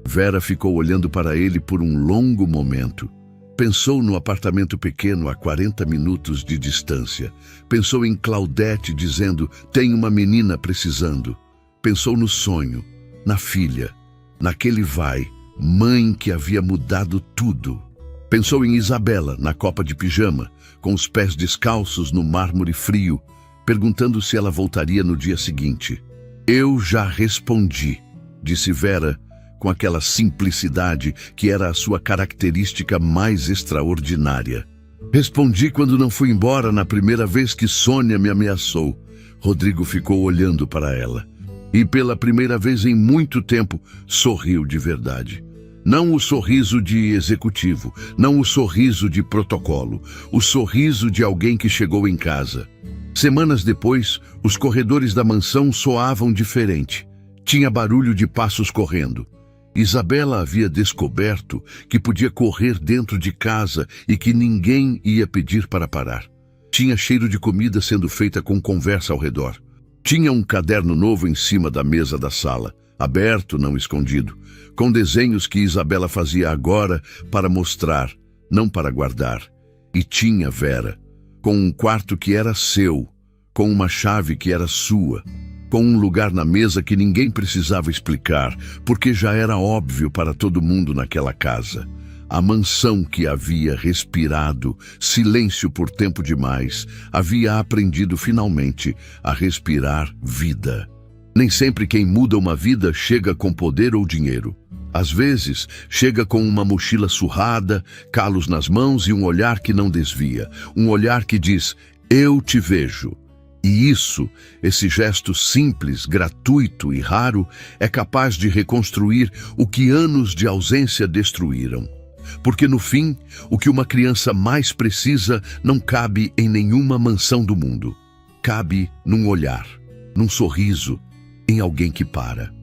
Vera ficou olhando para ele por um longo momento. Pensou no apartamento pequeno a 40 minutos de distância. Pensou em Claudete dizendo, tem uma menina precisando. Pensou no sonho, na filha, naquele vai, mãe que havia mudado tudo. Pensou em Isabela, na copa de pijama, com os pés descalços no mármore frio, perguntando se ela voltaria no dia seguinte. Eu já respondi, disse Vera, com aquela simplicidade que era a sua característica mais extraordinária. Respondi quando não fui embora na primeira vez que Sônia me ameaçou. Rodrigo ficou olhando para ela. E pela primeira vez em muito tempo, sorriu de verdade. Não o sorriso de executivo, não o sorriso de protocolo, o sorriso de alguém que chegou em casa. Semanas depois, os corredores da mansão soavam diferente. Tinha barulho de passos correndo. Isabela havia descoberto que podia correr dentro de casa e que ninguém ia pedir para parar. Tinha cheiro de comida sendo feita com conversa ao redor. Tinha um caderno novo em cima da mesa da sala, aberto, não escondido, com desenhos que Isabela fazia agora para mostrar, não para guardar. E tinha Vera, com um quarto que era seu, com uma chave que era sua, com um lugar na mesa que ninguém precisava explicar, porque já era óbvio para todo mundo naquela casa. A mansão que havia respirado silêncio por tempo demais havia aprendido finalmente a respirar vida. Nem sempre quem muda uma vida chega com poder ou dinheiro. Às vezes, chega com uma mochila surrada, calos nas mãos e um olhar que não desvia. Um olhar que diz, eu te vejo. E isso, esse gesto simples, gratuito e raro, é capaz de reconstruir o que anos de ausência destruíram. Porque no fim, o que uma criança mais precisa não cabe em nenhuma mansão do mundo. Cabe num olhar, num sorriso, em alguém que para.